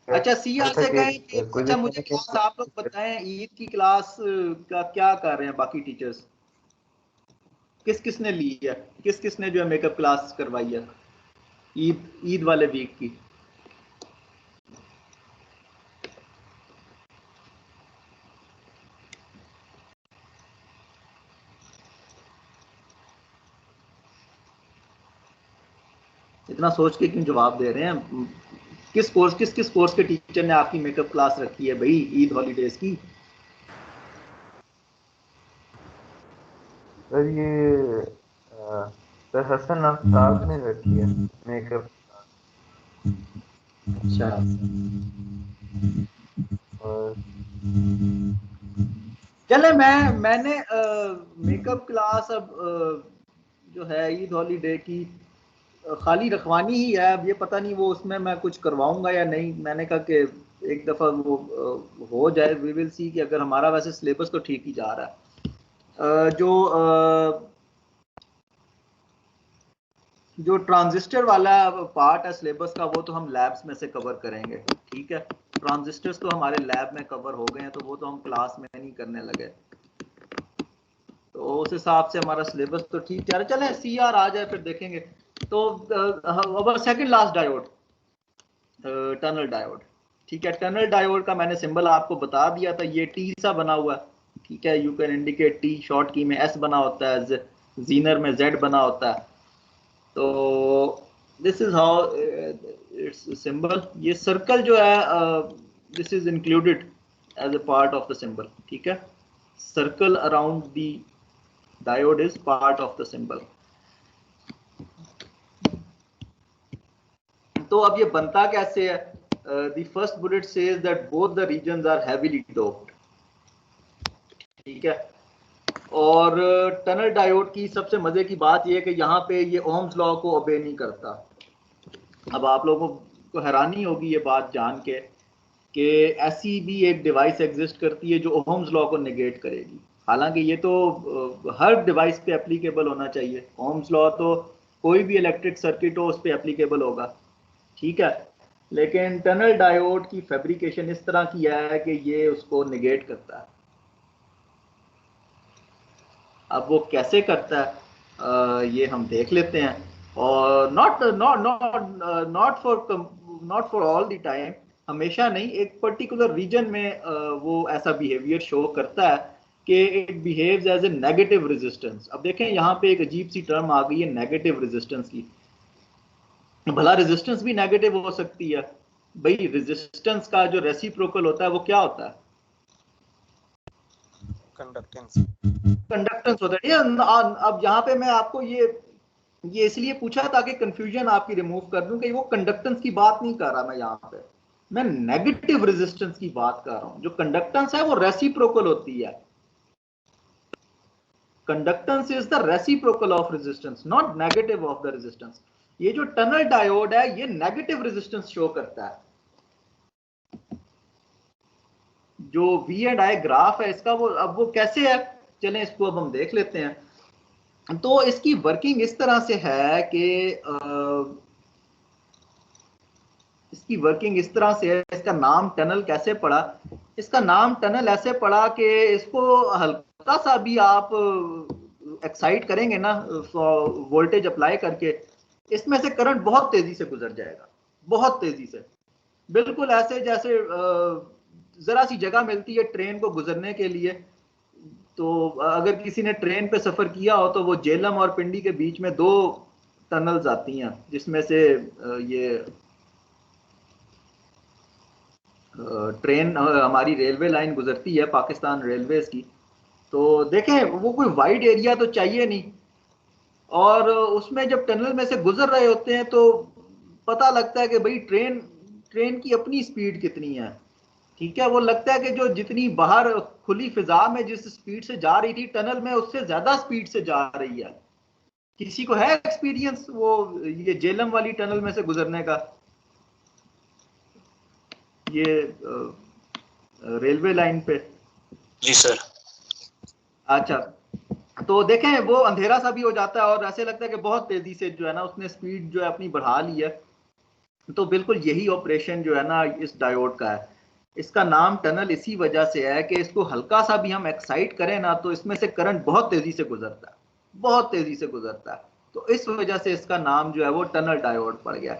अच्छा, सीआर ऐसा से कि कहें कि कुछ अच्छा दिन मुझे पहले क्लास आप लोग बताएं, ईद की क्लास का क्या कर रहे हैं बाकी टीचर्स? किस किस ने ली है, किस किस ने जो है मेकअप क्लास करवाई है ईद ईद वाले वीक की? इतना सोच के क्यों जवाब दे रहे हैं? किस किस कोर्स के टीचर ने आपकी मेकअप क्लास रखी है भाई ईद हॉलीडेज की? सर ये सर हसन आफ्ताब ने रखी है मेकअप। अच्छा, और चले मैंने मेकअप क्लास अब जो है ईद हॉलीडे की खाली रखवानी ही है। अब ये पता नहीं वो उसमें मैं कुछ करवाऊंगा या नहीं। मैंने कहा कि एक दफ़ा वो हो जाए, वी विल सी, कि अगर हमारा वैसे सिलेबस तो ठीक ही जा रहा है। जो ट्रांजिस्टर वाला पार्ट है सिलेबस का, वो तो हम लैब्स में से कवर करेंगे। ठीक है, ट्रांजिस्टर्स तो हमारे लैब में कवर हो गए हैं, तो वो तो हम क्लास में नहीं करने लगे। तो उस हिसाब से हमारा सिलेबस तो ठीक जा रहा है। चलें सीआर आ जाए फिर देखेंगे। तो अब second last diode, tunnel diode. ठीक है, टनल डायोड का मैंने सिंबल आपको बता दिया था, ये टी सा बना हुआ है। ठीक है, you can indicate T, short की में एस बना होता है, जीनर में जेड बना होता है। तो this is how it's symbol. ये सर्कल जो है this is included as a part of the symbol. ठीक है, circle around the diode is part of the symbol. तो अब ये बनता कैसे है? The first bullet says that both the regions are heavily doped. ठीक है, और टनल डायोड की सबसे मजे की बात यह है कि यहाँ पे ये ओम्स लॉ को ओबे नहीं करता। अब आप लोगों को हैरानी होगी ये बात जान के कि ऐसी भी एक डिवाइस एग्जिस्ट करती है जो ओम्स लॉ को नेगेट करेगी। हालांकि ये तो हर डिवाइस पे एप्लीकेबल होना चाहिए। ओम्स लॉ तो कोई भी इलेक्ट्रिक सर्किट हो उस पर एप्लीकेबल होगा। ठीक है, लेकिन टनल डायोड की फैब्रिकेशन इस तरह की है कि ये उसको नेगेट करता है। अब वो कैसे करता है ये हम देख लेते हैं। और not for all the time, हमेशा नहीं, एक पर्टिकुलर रीजन में वो ऐसा बिहेवियर शो करता है कि it behaves as a negative resistance. अब देखें यहाँ पे एक अजीब सी टर्म आ गई है नेगेटिव रेजिस्टेंस की। भला रेजिस्टेंस भी नेगेटिव हो सकती है भाई? रेजिस्टेंस का जो रेसिप्रोकल होता है वो क्या होता है? कंडक्टेंस। कंडक्टेंस होता है। अब यहाँ पे मैं आपको ये इसलिए पूछा ताकि कंफ्यूजन आपकी रिमूव कर दूं कि वो कंडक्टेंस की बात नहीं कर रहा मैं यहाँ पे, मैं नेगेटिव रेजिस्टेंस की बात कर रहा हूं। जो कंडक्टेंस है वो रेसिप्रोकल होती है। Conductance is the reciprocal of resistance, not negative of the resistance. ये जो टनल डायोड है ये नेगेटिव रेजिस्टेंस शो करता है। जो वी एंड आई ग्राफ है इसका, वो अब वो कैसे है, चलें इसको अब हम देख लेते हैं। तो इसकी वर्किंग इस तरह से है कि इसकी वर्किंग इस तरह से है। इसका नाम टनल कैसे पड़ा? इसका नाम टनल ऐसे पड़ा कि इसको हल्का सा भी आप एक्साइट करेंगे ना वोल्टेज अप्लाई करके, इसमें से करंट बहुत तेजी से गुजर जाएगा, बहुत तेजी से। बिल्कुल ऐसे जैसे जरा सी जगह मिलती है ट्रेन को गुजरने के लिए। तो अगर किसी ने ट्रेन पे सफर किया हो तो वो जेलम और पिंडी के बीच में दो टनल्स आती हैं, जिसमें से ये ट्रेन हमारी रेलवे लाइन गुजरती है पाकिस्तान रेलवेज की। तो देखें वो कोई वाइड एरिया तो चाहिए नहीं, और उसमें जब टनल में से गुजर रहे होते हैं तो पता लगता है कि भाई ट्रेन की अपनी स्पीड कितनी है, ठीक है। वो लगता है कि जो जितनी बाहर खुली फिजा में जिस स्पीड से जा रही थी टनल में उससे ज्यादा स्पीड से जा रही है। किसी को है एक्सपीरियंस वो ये जेलम वाली टनल में से गुजरने का, ये रेलवे लाइन पे? जी सर। अच्छा, तो देखें वो अंधेरा सा भी हो जाता है और ऐसे लगता है कि बहुत तेजी से जो है ना उसने स्पीड जो है अपनी बढ़ा ली है। तो बिल्कुल यही ऑपरेशन जो है ना इस डायोड का है। इसका नाम टनल इसी वजह से है कि इसको हल्का सा भी हम एक्साइट करें ना तो इसमें से करंट बहुत तेजी से गुजरता है, बहुत तेजी से गुजरता है। तो इस वजह से इसका नाम जो है वो टनल डायोड पड़ गया।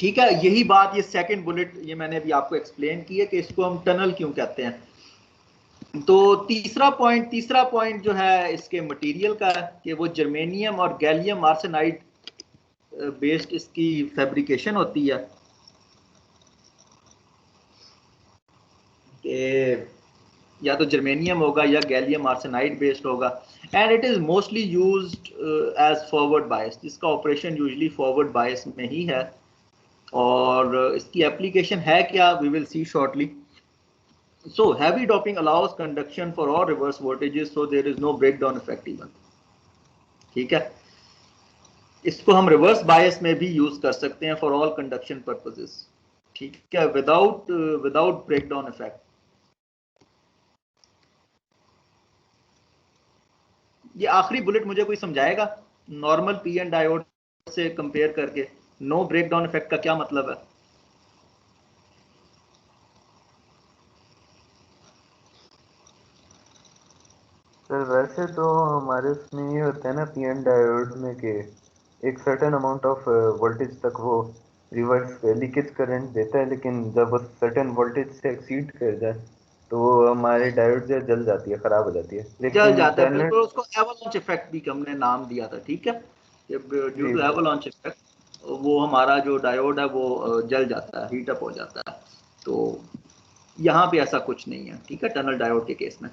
ठीक है, यही बात ये सेकंड बुलेट ये मैंने अभी आपको एक्सप्लेन की है कि इसको हम टनल क्यों कहते हैं। तो तीसरा पॉइंट जो है इसके मटेरियल का है कि वो जर्मेनियम और गैलियम आर्सेनाइड बेस्ड इसकी फैब्रिकेशन होती है कि या तो जर्मेनियम होगा या गैलियम आर्सेनाइड बेस्ड होगा। And it is mostly used as forward bias, जिसका ऑपरेशन यूजुअली फॉरवर्ड बायस में ही है। और इसकी एप्लीकेशन है क्या, we will see shortly. So heavy doping allows conduction for all reverse voltages, so there is no breakdown effect even. ठीक है, इसको हम रिवर्स बायस में भी यूज कर सकते हैं फॉर ऑल कंडक्शन पर्पसेस, ठीक है, विदाउट ब्रेकडाउन इफेक्ट। ये आखिरी बुलेट मुझे कोई समझाएगा नॉर्मल पी एन डायोड से कंपेयर करके नो ब्रेकडाउन इफेक्ट का क्या मतलब है? सर वैसे तो हमारे उसमें ये होता है ना पीएन डायोड में कि एक सर्टेन अमाउंट ऑफ वोल्टेज तक वो रिवर्स लीकेज करंट देता है, लेकिन जब वो सर्टेन वोल्टेज से एक्सीड कर जाए तो हमारे डायोड जो जल जाती है, खराब हो जाती है। जल लेकिन जाता है, टनल बिल्कुल। उसको एवलांच इफेक्ट भी हमने नाम दिया था, ठीक है, ड्यू जी टू सर, एवलांच इफेक्ट वो हमारा जो डायोड है वो जल जाता है, हीट अप हो जाता है। तो यहाँ पे ऐसा कुछ नहीं है, ठीक है, टनल डायोड के केस में।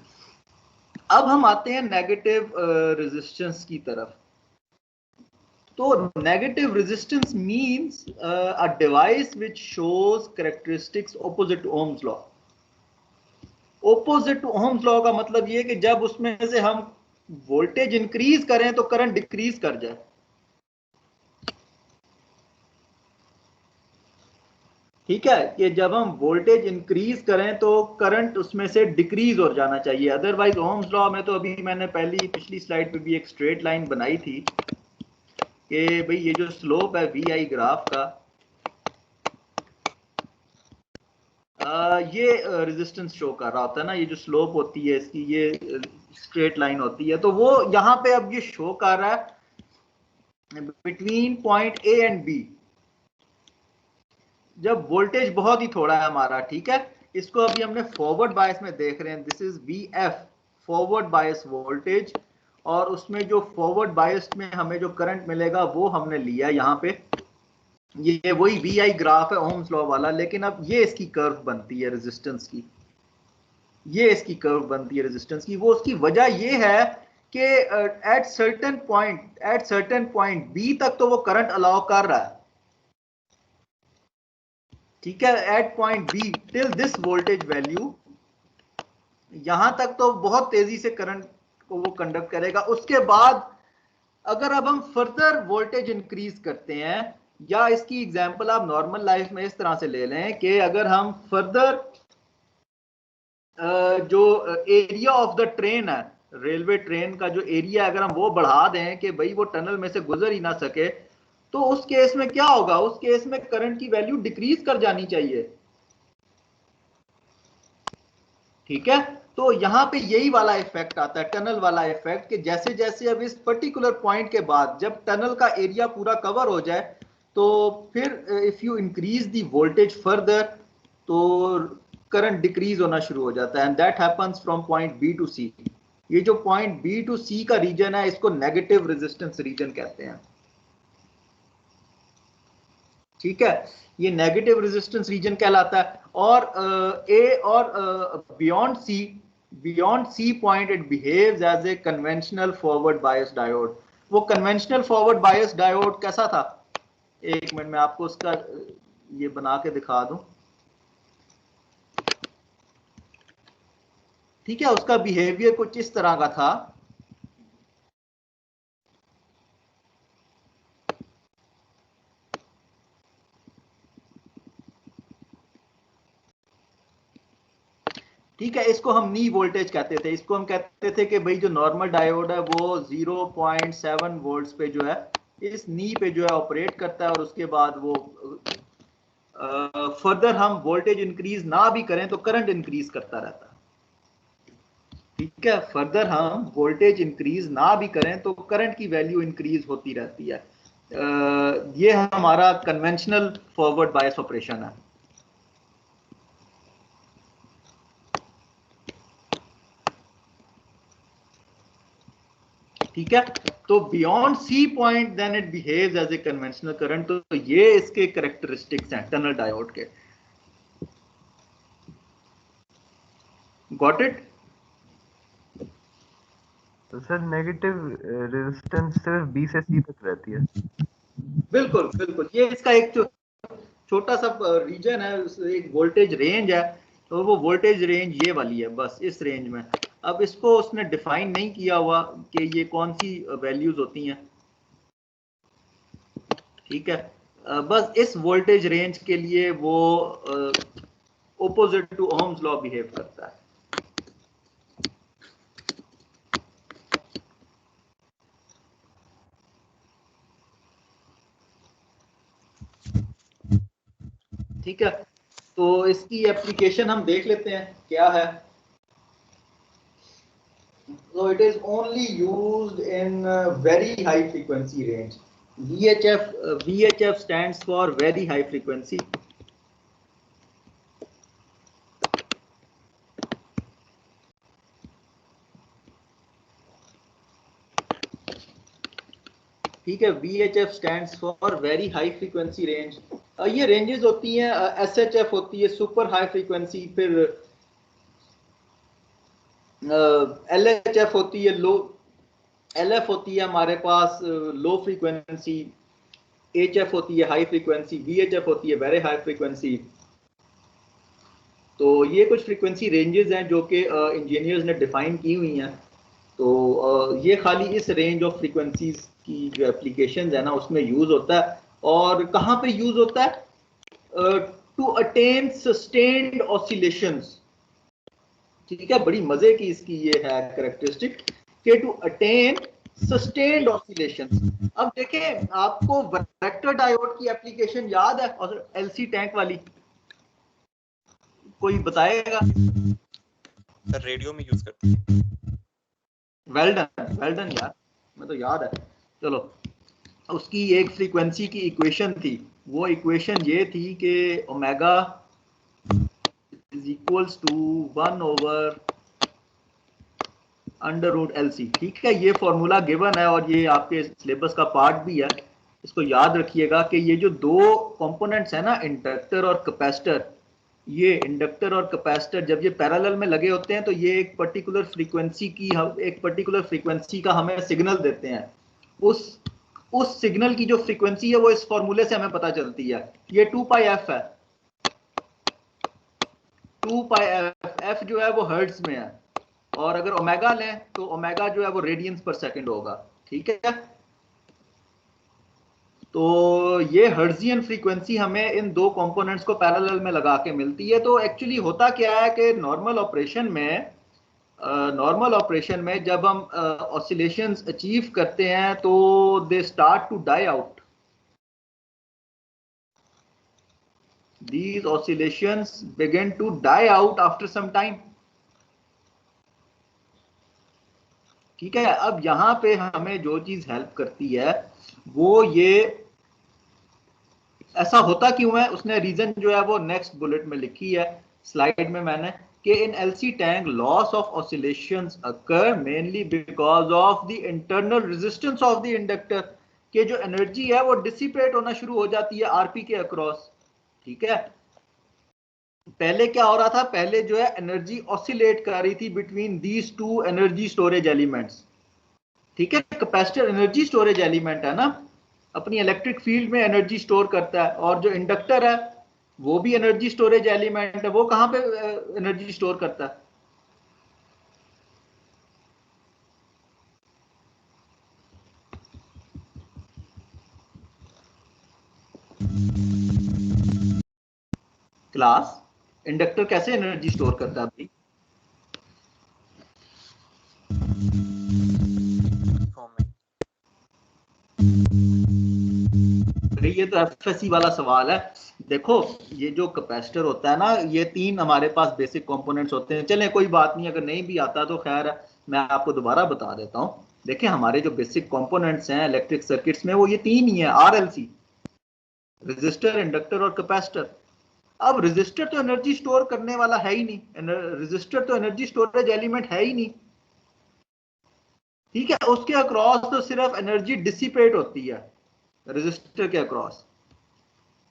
अब हम आते हैं नेगेटिव रेजिस्टेंस की तरफ। तो negative resistance means a device which shows characteristics opposite to Ohm's law. Opposite to Ohm's law का मतलब ये कि जब उसमें से हम वोल्टेज इंक्रीज करें तो करंट डिक्रीज कर जाए, ठीक है, कि जब हम वोल्टेज इंक्रीज करें तो करंट उसमें से डिक्रीज हो जाना चाहिए। अदरवाइज ओम्स लॉ में तो अभी मैंने पिछली स्लाइड पे भी एक स्ट्रेट लाइन बनाई थी कि भाई ये जो स्लोप है वी आई ग्राफ का, ये रेजिस्टेंस शो कर रहा होता है ना, ये जो स्लोप होती है इसकी ये स्ट्रेट लाइन होती है। तो वो यहाँ पे अब ये शो कर रहा है between point A and B, जब वोल्टेज बहुत ही थोड़ा है हमारा, ठीक है। इसको अभी हमने फॉरवर्ड बायस में देख रहे हैं, this is V F forward bias voltage, और उसमें जो फॉरवर्ड बायस में हमें जो करंट मिलेगा वो हमने लिया यहाँ पे, ये वही वी आई ग्राफ है ओम्स लॉ वाला। लेकिन अब ये इसकी कर्व बनती है रेजिस्टेंस की, ये इसकी कर्व बनती है रेजिस्टेंस की। वो उसकी वजह ये है कि एट सर्टेन पॉइंट बी तक तो वो करंट अलाउ कर रहा है, ठीक है, at point B till this voltage value, यहां तक तो बहुत तेजी से करंट को वो कंडक्ट करेगा। उसके बाद अगर अब हम फर्दर वोल्टेज इंक्रीज करते हैं, या इसकी एग्जांपल आप नॉर्मल लाइफ में इस तरह से ले लें कि अगर हम फर्दर जो एरिया ऑफ द ट्रेन है, रेलवे ट्रेन का जो एरिया अगर हम वो बढ़ा दें कि भाई वो टनल में से गुजर ही ना सके, तो उस केस में क्या होगा, उस केस में करंट की वैल्यू डिक्रीज कर जानी चाहिए, ठीक है। तो यहां पे यही वाला इफेक्ट आता है, टनल वाला इफेक्ट, कि जैसे जैसे अब इस पर्टिकुलर पॉइंट के बाद जब टनल का एरिया पूरा कवर हो जाए तो फिर if you increase the voltage further तो करंट डिक्रीज होना शुरू हो जाता है, and that happens from point B to C. ये जो पॉइंट बी टू सी का रीजन है इसको नेगेटिव रेजिस्टेंस रीजन कहते हैं, ठीक है, ये नेगेटिव रेजिस्टेंस रीजन कहलाता है। और ए और beyond C point it behaves as a conventional forward bias diode. वो कन्वेंशनल फॉरवर्ड बायस डायोड कैसा था? एक मिनट में आपको उसका ये बना के दिखा दूं। ठीक है, उसका बिहेवियर कुछ इस तरह का था। ठीक है, इसको हम नी वोल्टेज कहते थे। इसको हम कहते थे कि भाई जो नॉर्मल डायोड है वो 0.7 वोल्ट्स पे जो है इस नी पे जो है ऑपरेट करता है, और उसके बाद वो फर्दर हम वोल्टेज इंक्रीज ना भी करें तो करंट इंक्रीज करता रहता है। ठीक है, फर्दर हम वोल्टेज इंक्रीज ना भी करें तो करंट की वैल्यू इंक्रीज होती रहती है। ये हमारा कन्वेंशनल फॉरवर्ड बायस ऑपरेशन है। ठीक है, तो beyond C point then it behaves as a conventional current. तो ये इसके कैरेक्टरिस्टिक्स हैं टनल डायोड के। Got it? तो सर नेगेटिव रेजिस्टेंस सिर्फ बी से सी तक रहती है? बिल्कुल बिल्कुल, ये इसका एक छोटा सा रीजन है, एक वोल्टेज रेंज है, तो वो वोल्टेज रेंज ये वाली है, बस इस रेंज में। अब इसको उसने डिफाइन नहीं किया हुआ कि ये कौन सी वैल्यूज होती हैं। ठीक है, बस इस वोल्टेज रेंज के लिए वो opposite to Ohm's law behave करता है। ठीक है, तो इसकी एप्लीकेशन हम देख लेते हैं क्या है। So it is only used in very high frequency range. VHF stands for very high frequency. ठीक है, VHF stands for very high frequency range. ये रेंजेस होती हैं, SHF होती है सुपर हाई फ्रीक्वेंसी, फिर LHF होती है लो, LF होती है हमारे पास लो फ्रीक्वेंसी, HF होती है हाई फ्रीक्वेंसी, VHF होती है वेरी हाई फ्रीक्वेंसी। तो ये कुछ फ्रीक्वेंसी रेंजेस हैं जो कि इंजीनियर्स ने डिफाइन की हुई हैं। तो ये खाली इस रेंज ऑफ फ्रीक्वेंसीज की जो एप्लीकेशन है ना उसमें यूज होता है। और कहाँ पे यूज होता है? To attain sustained oscillations. ठीक है, बड़ी मजे की इसकी ये है कैरेक्टरिस्टिक कि टू अटेन सस्टेन्ड ऑसिलेशंस। अब देखें, आपको वेक्टर डायोड की एप्लीकेशन याद है और एलसी टैंक वाली? कोई बताएगा? सर रेडियो में यूज करते हैं। वेल डन यार, मैं तो याद है। चलो, उसकी एक फ्रीक्वेंसी की इक्वेशन थी। वो इक्वेशन ये थी कि omega is equals to 1/√LC। ठीक है, ये फॉर्मूला गिवन है और ये आपके सिलेबस का पार्ट भी है। इसको याद रखिएगा कि ये जो दो कंपोनेंट्स है ना, इंडक्टर और कैपेसिटर, ये इंडक्टर और कैपेसिटर जब ये पैरेलल में लगे होते हैं तो ये एक पर्टिकुलर फ्रीक्वेंसी का हमें सिग्नल देते हैं। उस सिग्नल की जो फ्रीक्वेंसी है वो इस फॉर्मूले से हमें पता चलती है। ये 2πf है। 2πf जो है वो हर्ट्ज में है, और अगर ओमेगा लें तो ओमेगा जो है वो रेडियंस पर सेकंड होगा। ठीक है, तो ये हर्ट्जियन फ्रीक्वेंसी हमें इन दो कंपोनेंट्स को पैरेलल में लगा के मिलती है। तो एक्चुअली होता क्या है कि नॉर्मल ऑपरेशन में जब हम ऑसिलेशंस अचीव करते हैं तो they start to die out. These oscillations begin to die out after some time. ठीक है, अब यहां पे हमें जो चीज हेल्प करती है वो ये, ऐसा होता क्यों है उसने रीजन जो है वो नेक्स्ट बुलेट में लिखी है स्लाइड में मैंने, कि in LC tank loss of oscillations occur mainly because of the internal resistance of the inductor, के जो एनर्जी है वो डिसिपेट होना शुरू हो जाती है आरपी के अक्रॉस। ठीक है, पहले क्या हो रहा था? पहले जो है एनर्जी ऑसिलेट कर रही थी between these to energy storage elements. ठीक है, कैपेसिटर एनर्जी स्टोरेज एलिमेंट है ना, अपनी इलेक्ट्रिक फील्ड में एनर्जी स्टोर करता है, और जो इंडक्टर है वो भी एनर्जी स्टोरेज एलिमेंट है, वो कहां पे एनर्जी स्टोर करता है? क्लास, इंडक्टर कैसे एनर्जी स्टोर करता है भाई? ये तो एफएससी वाला सवाल है। देखो, ये जो कैपेसिटर होता है ना, ये तीन हमारे पास बेसिक कंपोनेंट्स होते हैं। चलें कोई बात नहीं, अगर नहीं भी आता तो खैर है, मैं आपको दोबारा बता देता हूँ। देखिए, हमारे जो बेसिक कंपोनेंट्स हैं इलेक्ट्रिक सर्किट्स में, वो ये तीन ही है, आरएलसी, रेजिस्टर, इंडक्टर और कैपेसिटर। अब रेजिस्टर तो एनर्जी स्टोर करने वाला है ही नहीं, रेजिस्टर तो एनर्जी स्टोरेज एलिमेंट है ही नहीं, ठीक है। उसके अक्रॉस तो सिर्फ एनर्जी डिसिपेट होती है, रेजिस्टर के अक्रॉस।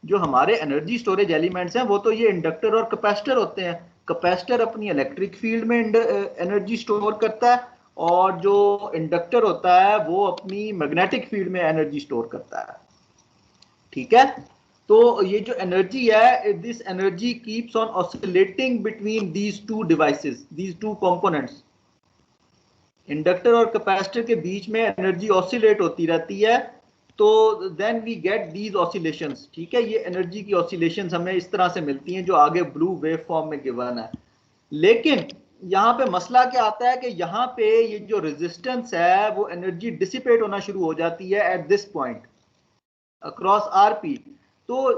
जो हमारे एनर्जी स्टोरेज एलिमेंट्स हैं वो तो ये इंडक्टर और कैपेसिटर होते हैं। कैपेसिटर अपनी इलेक्ट्रिक फील्ड में एनर्जी स्टोर करता है, और जो इंडक्टर होता है वो अपनी मैग्नेटिक फील्ड में एनर्जी स्टोर करता है, ठीक है। तो ये जो एनर्जी है, this energy keeps on oscillating between these two devices, these two components. Inductor और कैपेसिटर के बीच में एनर्जी ऑसिलेट होती रहती है, तो then we get these oscillations, ठीक है। ये एनर्जी की ऑसिलेशंस हमें इस तरह से मिलती हैं जो आगे ब्लू वेव फॉर्म में गिवन है। लेकिन यहाँ पे मसला क्या आता है कि यहाँ पे ये जो रेजिस्टेंस है वो एनर्जी डिसिपेट होना शुरू हो जाती है at this point across RP. तो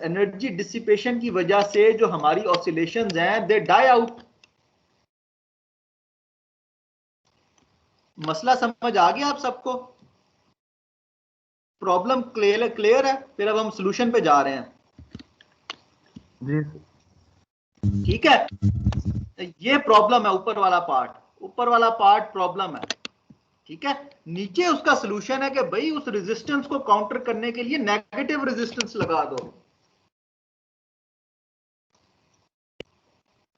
एनर्जी डिसिपेशन की वजह से जो हमारी ऑसिलेशंस हैं दे डाई आउट। मसला समझ आ गया आप सबको? प्रॉब्लम क्लियर है? फिर अब हम सॉल्यूशन पे जा रहे हैं। जी ठीक है, ये प्रॉब्लम है, ऊपर वाला पार्ट प्रॉब्लम है, ठीक है। नीचे उसका सॉल्यूशन है कि भाई उस रेजिस्टेंस को काउंटर करने के लिए नेगेटिव रेजिस्टेंस लगा दो।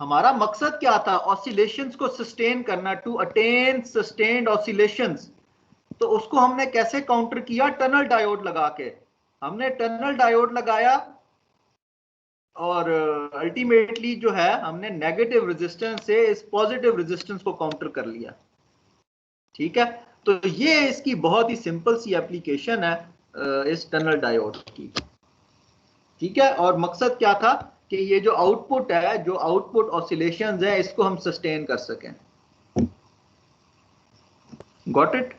हमारा मकसद क्या था? ऑसिलेशंस को सस्टेन करना, टू अटेन सस्टेन्ड ऑसिलेशंस। तो उसको हमने कैसे काउंटर किया? टनल डायोड लगा के। हमने टनल डायोड लगाया और अल्टीमेटली जो है हमने नेगेटिव रेजिस्टेंस से इस पॉजिटिव रेजिस्टेंस को काउंटर कर लिया, ठीक है। तो ये इसकी बहुत ही सिंपल सी एप्लीकेशन है इस टनल डायोड की, ठीक है। और मकसद क्या था कि ये जो आउटपुट है, जो आउटपुट ऑसिलेशंस है, इसको हम सस्टेन कर सकें। Got it?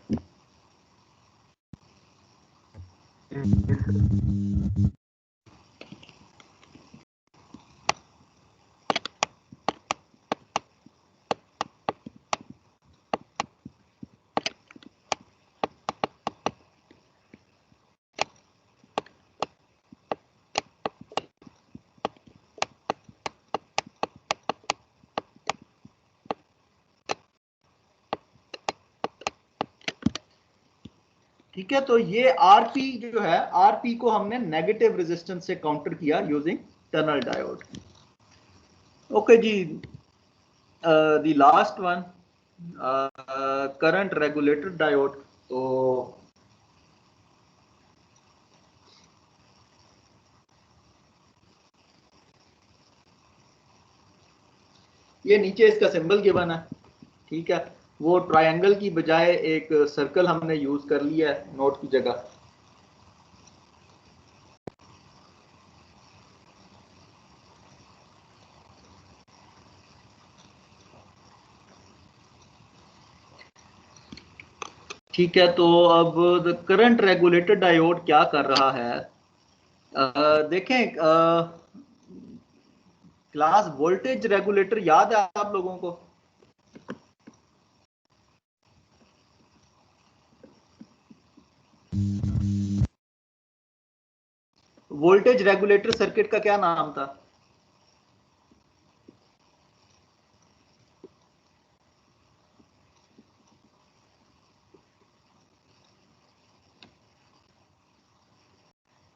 ठीक है, तो ये आरपी जो है, आरपी को हमने नेगेटिव रेजिस्टेंस से काउंटर किया using tunnel diode. Okay ji, the last one, current regulator diode. तो ये नीचे इसका सिंबल गिवन है, ठीक है। वो ट्रायंगल की बजाय एक सर्कल हमने यूज कर लिया है नोट की जगह। ठीक है, तो अब द करंट रेगुलेटर डायोड क्या कर रहा है? देखें, क्लास वोल्टेज रेगुलेटर याद है आप लोगों को? वोल्टेज रेगुलेटर सर्किट का क्या नाम था?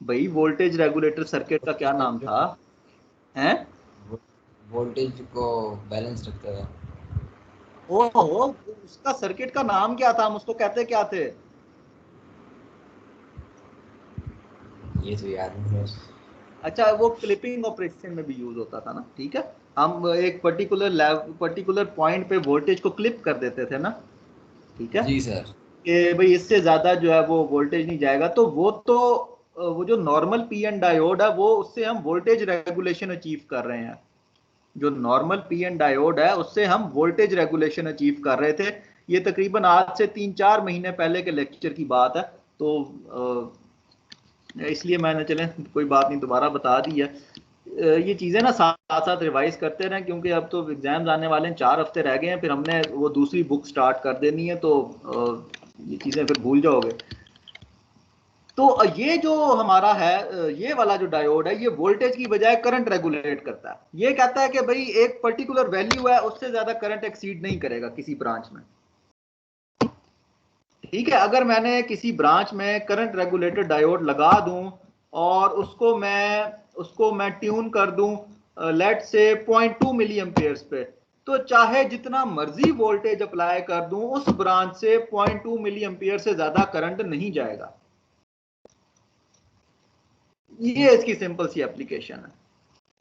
भाई वोल्टेज रेगुलेटर सर्किट का क्या नाम था? हैं? वोल्टेज को बैलेंस रखता है। ओहो, उसका सर्किट का नाम क्या था, हम उसको कहते क्या थे? ये तो याद नहीं है। अच्छा, वो क्लिपिंग ऑपरेशन में भी यूज होता था ना, ठीक है। हम एक पर्टिकुलर पॉइंट पे वोल्टेज को क्लिप कर देते थे ना, ठीक है, जी सर। कि भाई इससे ज्यादा जो है वो वोल्टेज नहीं जाएगा। तो वो जो नॉर्मल पी एन डायोड है, वो उससे हम वोल्टेज रेगुलेशन अचीव कर रहे हैं। जो नॉर्मल पी एन डायोड है उससे हम वोल्टेज रेगुलेशन अचीव कर रहे थे। ये तकरीबन आज से 3-4 महीने पहले के लेक्चर की बात है। तो इसलिए मैंने, चले कोई बात नहीं, दोबारा बता दी है। ये चीज़ें ना साथ साथ रिवाइज करते रहें, क्योंकि अब तो एग्जाम्स आने वाले हैं, 4 हफ्ते रह गए हैं, फिर हमने वो दूसरी बुक स्टार्ट कर देनी है, तो ये चीज़ें फिर भूल जाओगे। तो ये जो हमारा है, ये वाला जो डायोड है, ये वोल्टेज की बजाय करंट रेगुलेट करता है। ये कहता है कि भाई एक पर्टिकुलर वैल्यू है, उससे ज्यादा करंट एक्सीड नहीं करेगा किसी ब्रांच में, ठीक है। अगर मैंने किसी ब्रांच में करंट रेगुलेटर डायोड लगा दूं और उसको मैं ट्यून कर दूं लेट से 0.2 मिली एम्पियर्स पे, तो चाहे जितना मर्जी वोल्टेज अप्लाई कर दूं, उस ब्रांच से 0.2 मिली एम्पियर से ज्यादा करंट नहीं जाएगा। ये इसकी सिंपल सी एप्लीकेशन है,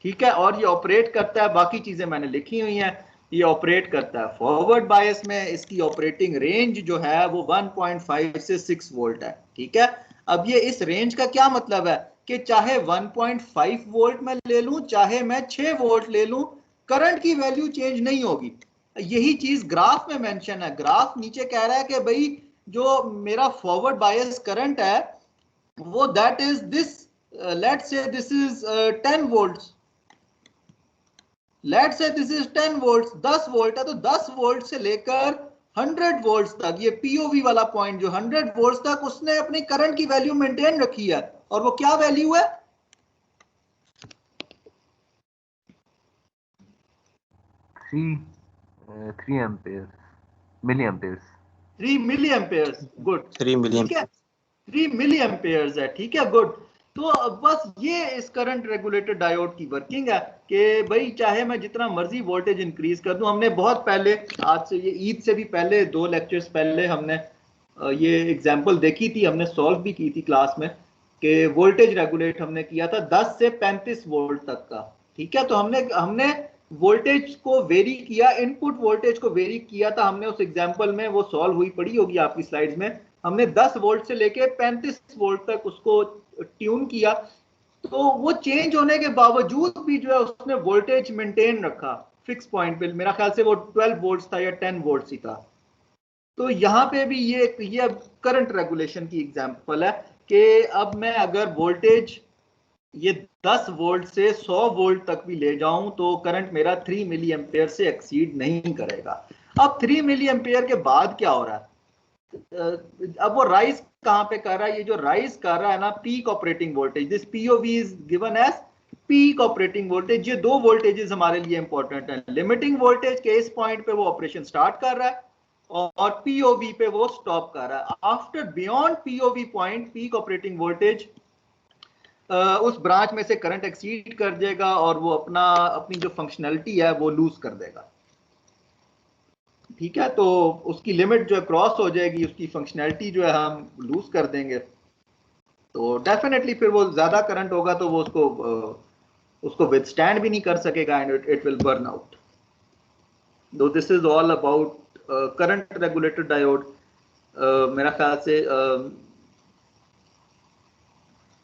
ठीक है। और ये ऑपरेट करता है, बाकी चीजें मैंने लिखी हुई हैं, ये ऑपरेट करता है फॉरवर्ड बायस में। इसकी ऑपरेटिंग रेंज जो है वो 1.5 से 6 वोल्ट है, ठीक है। अब ये इस रेंज का क्या मतलब है कि चाहे 1.5 वोल्ट मैं ले लूं, चाहे मैं 6 वोल्ट ले लूं, करंट की वैल्यू चेंज नहीं होगी। यही चीज ग्राफ में मेंशन है। ग्राफ नीचे कह रहा है कि भाई जो मेरा फॉरवर्ड बायस करंट है वो that is this, let's say this is 10 volts, let's say this is 10 volts, 10 volt है, तो 10 वोल्ट से लेकर 100 वोल्ट्स तक, ये पीओवी वाला पॉइंट जो 100 वोल्ट्स तक, उसने अपनी करंट की वैल्यू मेंटेन रखी है। और वो क्या वैल्यू है? 3 amperes, milli amperes. 3 milli amperes, good, 3 million. ठीक है, 3 मिली एम्पेयर्स है, ठीक है, गुड। तो बस ये इस करंट रेगुलेटर डायोड की वर्किंग है कि भाई चाहे मैं जितना मर्जी वोल्टेज इंक्रीज कर दूं। हमने बहुत पहले, आज से, ये ईद से भी पहले 2 लेक्चर्स पहले हमने ये एग्जांपल देखी थी, हमने सॉल्व भी की थी क्लास में, कि वोल्टेज रेगुलेट हमने किया था 10 से 35 वोल्ट तक का, ठीक है। तो हमने वोल्टेज को वेरी किया, इनपुट वोल्टेज को वेरी किया था हमने उस एग्जांपल में, वो सॉल्व हुई पड़ी होगी आपकी स्लाइड्स में। हमने 10 वोल्ट से लेके 35 वोल्ट तक उसको ट्यून किया। तो वो चेंज होने के बावजूद भी जो है उसने वोल्टेज मेंटेन रखा फिक्स पॉइंट पे। मेरा ख्याल से वो 12 वोल्ट था या 10 वोल्ट ही था। तो यहाँ पे भी ये करंट रेगुलेशन की एग्जांपल है कि अब मैं अगर वोल्टेज ये 10 वोल्ट से 100 वोल्ट तक भी ले जाऊं तो करंट मेरा 3 मिली एम्पेयर से एक्सीड नहीं करेगा। अब 3 मिली एम्पेयर के बाद क्या हो रहा है? अब वो राइज कहां पे कर रहा है? ये जो राइज कर रहा है ना, peak operating voltage, this POV is given as peak operating voltage. ये 2 वोल्टेजेस हमारे लिए इंपॉर्टेंट है। लिमिटिंग वोल्टेज के इस पॉइंट पे वो ऑपरेशन स्टार्ट कर रहा है और पीओवी पे वो स्टॉप कर रहा है। After beyond POV point, peak operating voltage उस ब्रांच में से करंट एक्सीड कर देगा और वो अपनी जो फंक्शनैलिटी है वो लूज कर देगा, ठीक है। तो उसकी लिमिट जो है क्रॉस हो जाएगी, उसकी फंक्शनैलिटी जो है हम लूज कर देंगे। तो डेफिनेटली फिर वो ज्यादा करंट होगा तो वो उसको विदस्टैंड भी नहीं कर सकेगा and it will burn out. तो this is all about current regulator diode. मेरा ख्याल से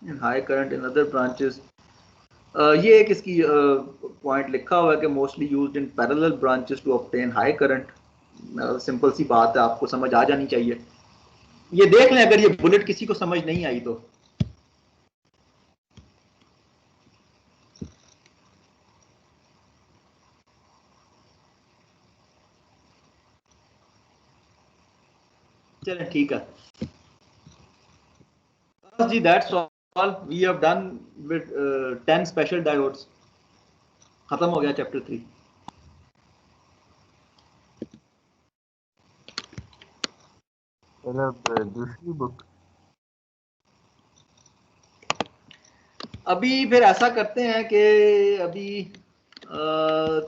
high current in other branches, ये एक इसकी पॉइंट लिखा हुआ है कि mostly used in parallel branches to obtain high current. Simple सी बात है, आपको समझ आ जानी चाहिए। ये देख लें अगर ये बुलेट किसी को समझ नहीं आई तो। चलें, ठीक है जी, that's all we have done with 10 special diodes. खत्म हो गया चैप्टर 3। मतलब दूसरी बुक अभी फिर ऐसा करते हैं कि अभी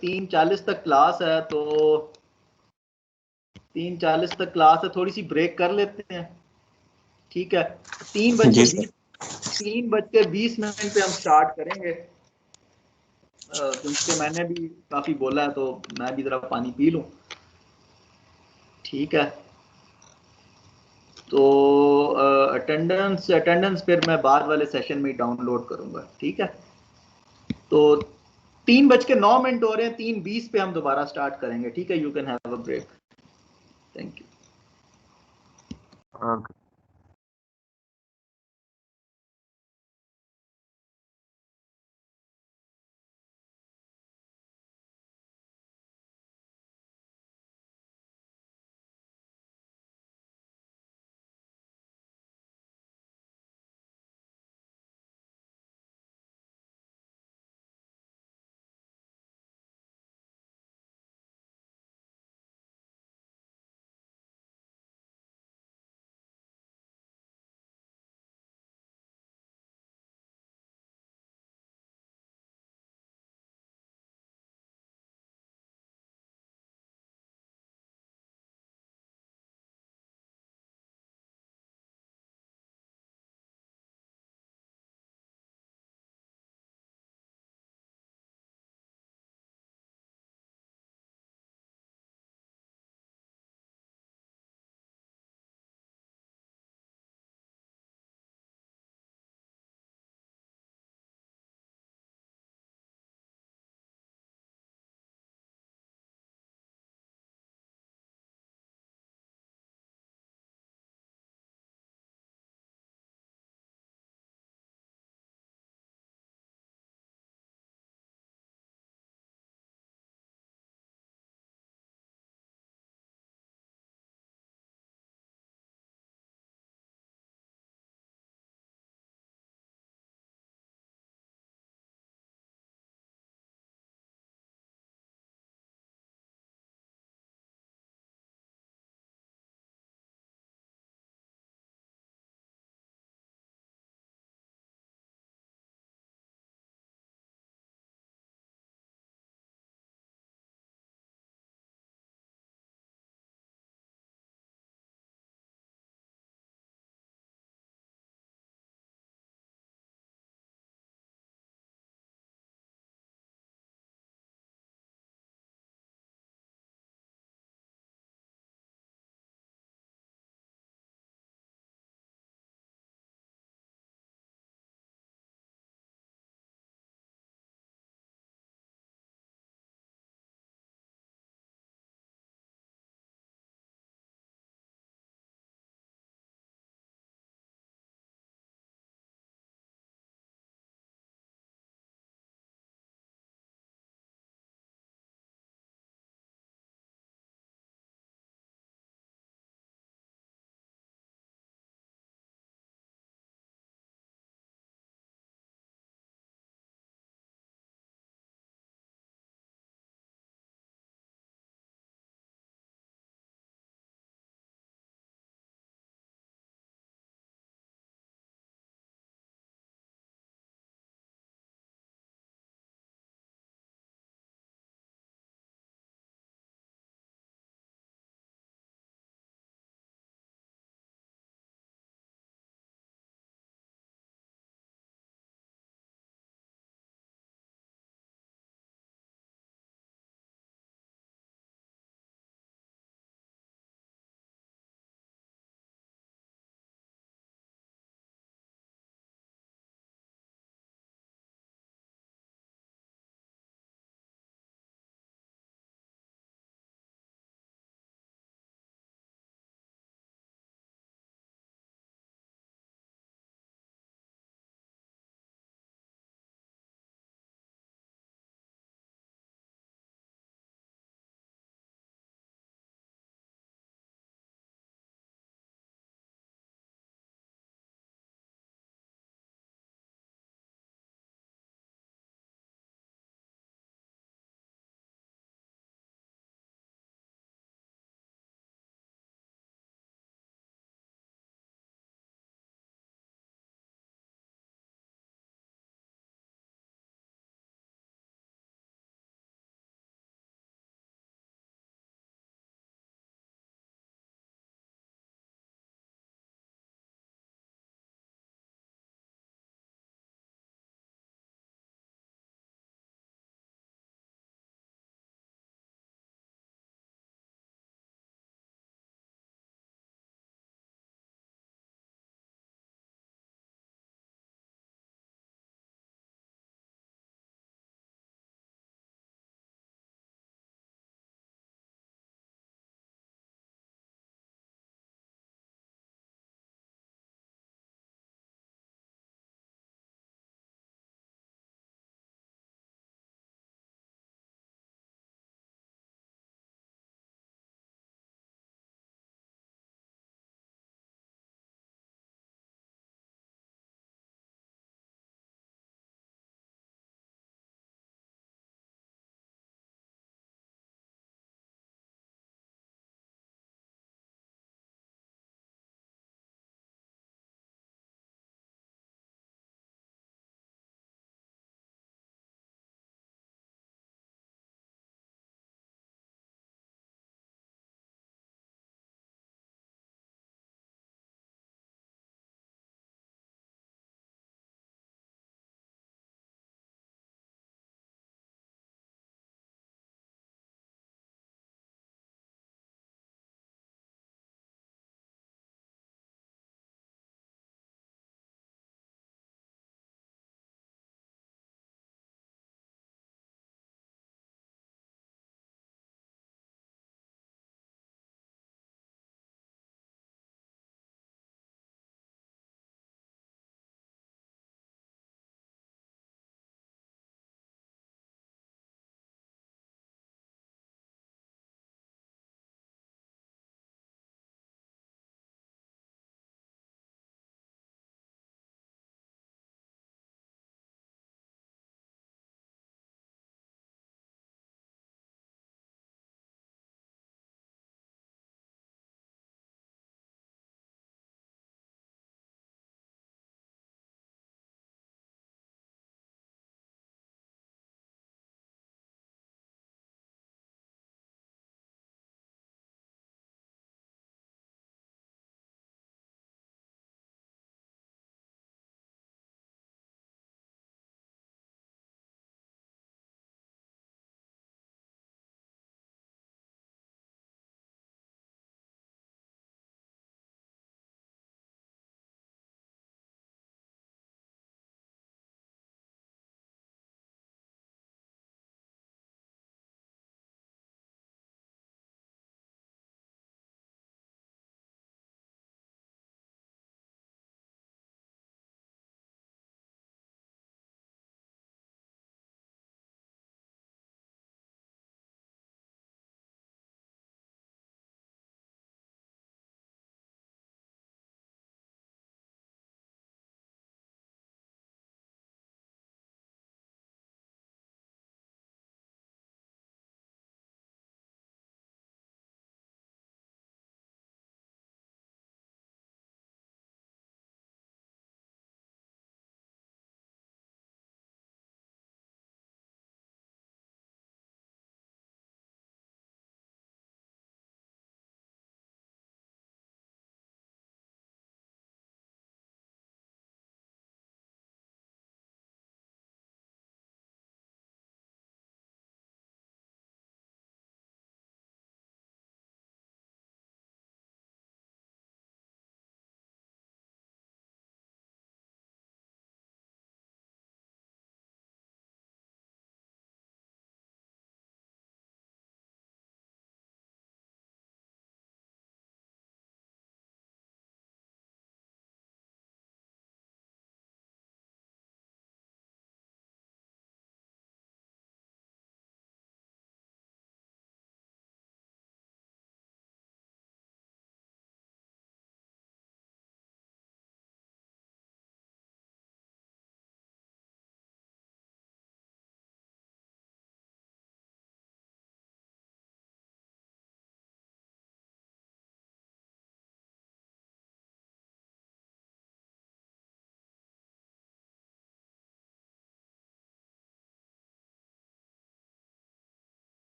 3:40 तक क्लास है, तो 3:40 तक क्लास है, थोड़ी सी ब्रेक कर लेते हैं, ठीक है। 3 बज जी के सर। 3:20 पे हम स्टार्ट करेंगे, क्योंकि मैंने भी काफी बोला है तो मैं भी जरा पानी पी लूं, ठीक है। तो अटेंडेंस अटेंडेंस फिर मैं बाद वाले सेशन में ही डाउनलोड करूंगा, ठीक है। तो 3:09 हो रहे हैं, 3:20 पे हम दोबारा स्टार्ट करेंगे, ठीक है। You can have a break, thank you. हाँ।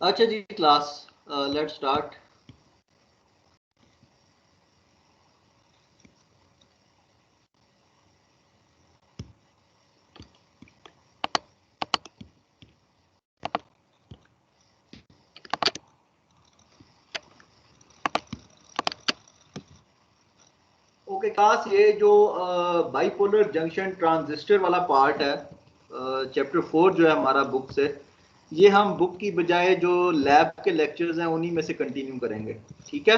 अच्छा जी class, let's start. Okay class, ये जो बाइपोलर जंक्शन ट्रांजिस्टर वाला पार्ट है, चैप्टर 4 जो है हमारा बुक से, ये हम बुक की बजाय जो लैब के लेक्चर्स हैं उन्हीं में से कंटिन्यू करेंगे, ठीक है?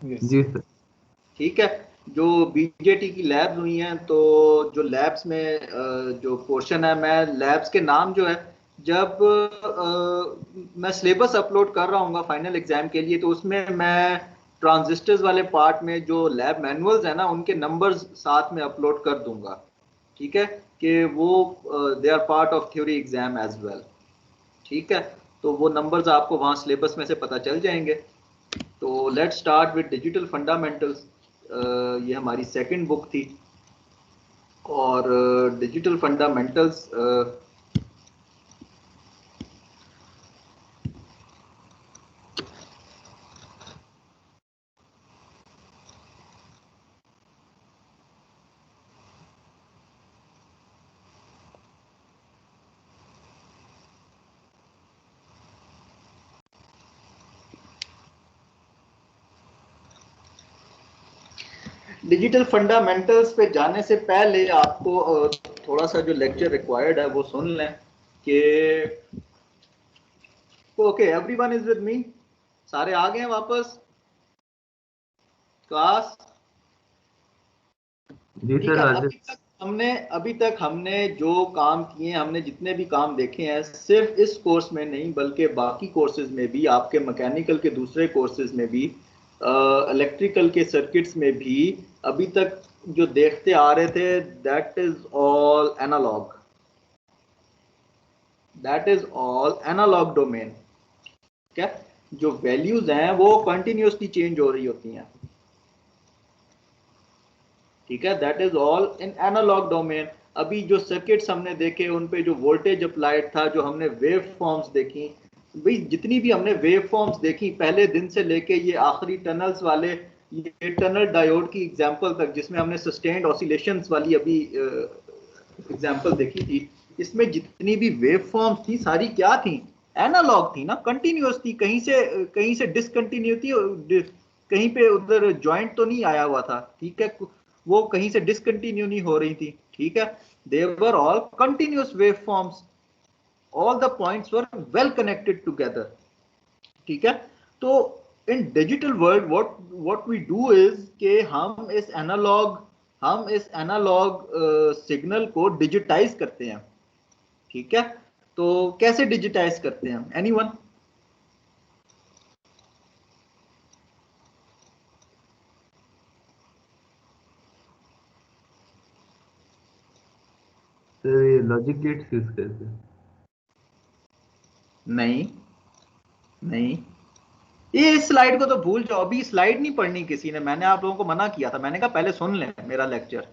जी सर। ठीक है। जो बीजेटी की लैब्स हुई हैं, तो जो लैब्स में जो पोर्शन है, मैं लैब्स के नाम जो है, जब मैं सिलेबस अपलोड कर रहा हूँ फाइनल एग्जाम के लिए, तो उसमें मैं ट्रांजिस्टर्स वाले पार्ट में जो लैब मैनुअल्स है ना, उनके नंबर्स साथ में अपलोड कर दूंगा, ठीक है? कि वो they are part of theory exam as well, ठीक है? तो वो नंबर्स आपको वहाँ सिलेबस में से पता चल जाएंगे। तो let's start with digital fundamentals. ये हमारी सेकंड बुक थी, और डिजिटल फंडामेंटल्स डिजिटल फंडामेंटल्स पे जाने से पहले आपको थोड़ा सा जो लेक्चर रिक्वायर्ड है वो सुन लें कि okay everyone is with me, सारे आ गए हैं वापस क्लास? जी ठीक सर है। हाजिर। अभी तक हमने जो काम किए, हमने जितने भी काम देखे हैं, सिर्फ इस कोर्स में नहीं बल्कि बाकी कोर्सेज में भी, आपके मैकेनिकल के दूसरे कोर्सेज में भी, इलेक्ट्रिकल के सर्किट्स में भी, अभी तक जो देखते आ रहे थे, that is all analogue, that is all analogue domain. ठीक है? जो वैल्यूज हैं वो कंटिन्यूसली चेंज हो रही होती हैं, ठीक है? That is all in analogue domain. अभी जो सर्किट्स हमने देखे, उन पे जो वोल्टेज अप्लाइड था, जो हमने वेव फॉर्म्स देखी, भाई जितनी भी हमने वेव फॉर्म्स देखी पहले दिन से लेके ये आखिरी टनल्स वाले, ये टनल डायोड की एग्जांपल तक, जिसमें हमने सस्टेन्ड ऑसिलेशंस वाली अभी एग्जांपल देखी थी, इसमें जितनी भी वेव फॉर्म्स थी सारी क्या थी? एनालॉग थी ना, कंटिन्यूअस थी। कहीं से डिसकंटिन्यू थी, कहीं पे उधर ज्वाइंट तो नहीं आया हुआ था, ठीक है? वो कहीं से डिसकंटिन्यू नहीं हो रही थी, ठीक है? They were all continuous wave forms, all the points were well connected together, ठीक है? तो in digital world what we do is कि हम इस एनालॉग सिग्नल को डिजिटाइज करते हैं, ठीक है? तो कैसे डिजिटाइज करते हैं? एनीवन? सर ये लॉजिक गेट्स यूज करते हैं। नहीं, नहीं, ये इस स्लाइड को तो भूल जाओ, अभी स्लाइड नहीं पढ़नी किसी ने, मैंने आप लोगों को मना किया था, मैंने कहा पहले सुन लें मेरा लेक्चर,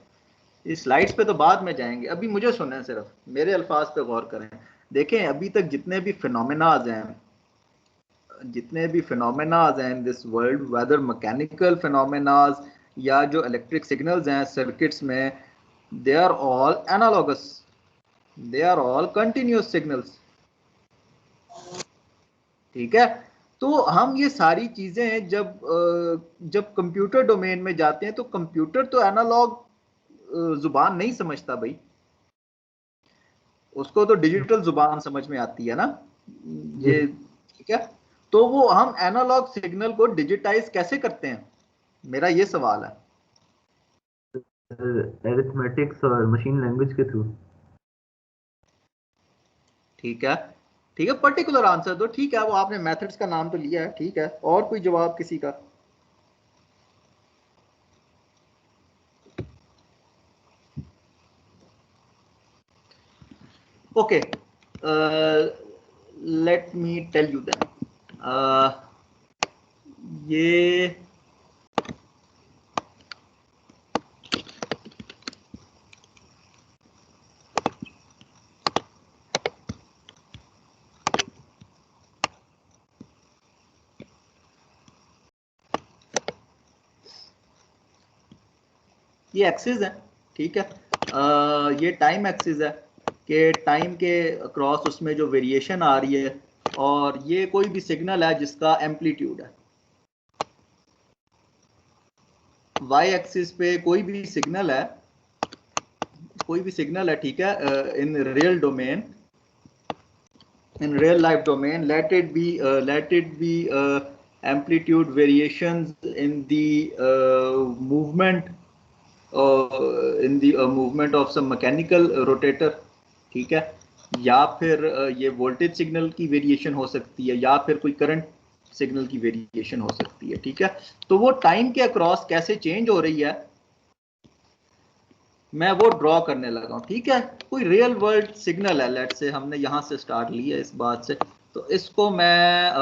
इस स्लाइड्स पे तो बाद में जाएंगे, अभी मुझे सुने, सिर्फ मेरे अल्फाज पे गौर करें। देखें, अभी तक जितने भी फिनोमेनाज हैं in this world, whether mechanical phenomenas या जो इलेक्ट्रिक सिग्नल्स हैं सर्किट्स में, they are all analogous, they are all continuous signals, ठीक है? तो हम ये सारी चीजें जब कंप्यूटर डोमेन में जाते हैं, तो कंप्यूटर तो एनालॉग जुबान नहीं समझता भाई, उसको तो डिजिटल जुबान समझ में आती है ना, जी ये, ठीक है? तो वो हम एनालॉग सिग्नल को डिजिटाइज कैसे करते हैं, मेरा ये सवाल है। सर, अरिथमेटिक्स और मशीन लैंग्वेज के थ्रू। ठीक है, ठीक है, पर्टिकुलर आंसर दो, ठीक है? वो आपने मेथड्स का नाम तो लिया है, ठीक है? और कोई जवाब किसी का? Okay, let me tell you then, ये ये एक्सिस है, ठीक है। ये टाइम एक्सिस है कि टाइम के अक्रॉस उसमें जो वेरिएशन आ रही है, और ये कोई भी सिग्नल है जिसका एम्पलीट्यूड है। वाई एक्सिस पे कोई भी सिग्नल है, ठीक है, in real domain, in real life domain, let it be amplitude variations in the movement of some mechanical rotator, ठीक है, या फिर ये वोल्टेज सिग्नल की वेरिएशन हो सकती है, या फिर कोई करंट सिग्नल की वेरिएशन हो सकती है, ठीक है। तो वो टाइम के अक्रॉस कैसे चेंज हो रही है मैं वो ड्रॉ करने लगा हूं, ठीक है। कोई रियल वर्ल्ड सिग्नल है, लेट से हमने यहां से स्टार्ट लिया इस बात से, तो इसको मैं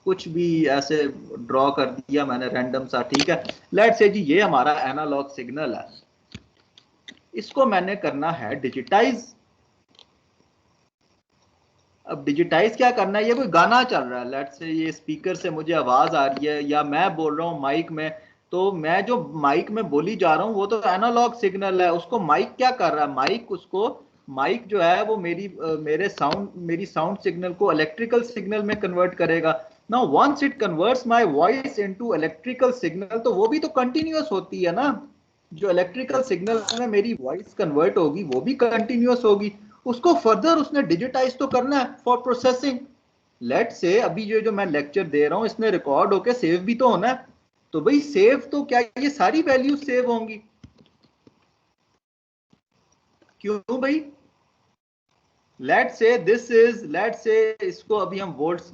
कुछ भी ऐसे ड्रॉ कर दिया मैंने रैंडम सा, ठीक है। लेट से जी ये हमारा एनालॉग सिग्नल है, इसको मैंने करना है डिजिटाइज। अब डिजिटाइज क्या करना है, ये कोई गाना चल रहा है, लेट से ये स्पीकर से मुझे आवाज आ रही है, या मैं बोल रहा हूँ माइक में, तो मैं जो माइक में बोली जा रहा हूँ वो तो एनालॉग सिग्नल है, उसको माइक क्या कर रहा है, माइक जो है वो मेरी साउंड सिग्नल को इलेक्ट्रिकल सिग्नल में कन्वर्ट करेगा। Now once it converts my voice into electrical signal, तो वो भी तो कंटिन्यूअस होती है ना, जो इलेक्ट्रिकल सिग्नल में मेरी वॉइस कन्वर्ट होगी वो भी कंटिन्यूअस होगी, उसको फर्दर उसने डिजिटाइज तो करना है फॉर प्रोसेसिंग। लेट से अभी जो मैं लेक्चर दे रहा हूं इसने रिकॉर्ड होके सेव भी तो होना है, तो भाई सेव तो क्या ये सारी वैल्यू सेव होंगी, क्यों भाई। लेट से इसको अभी हम वोल्ट्स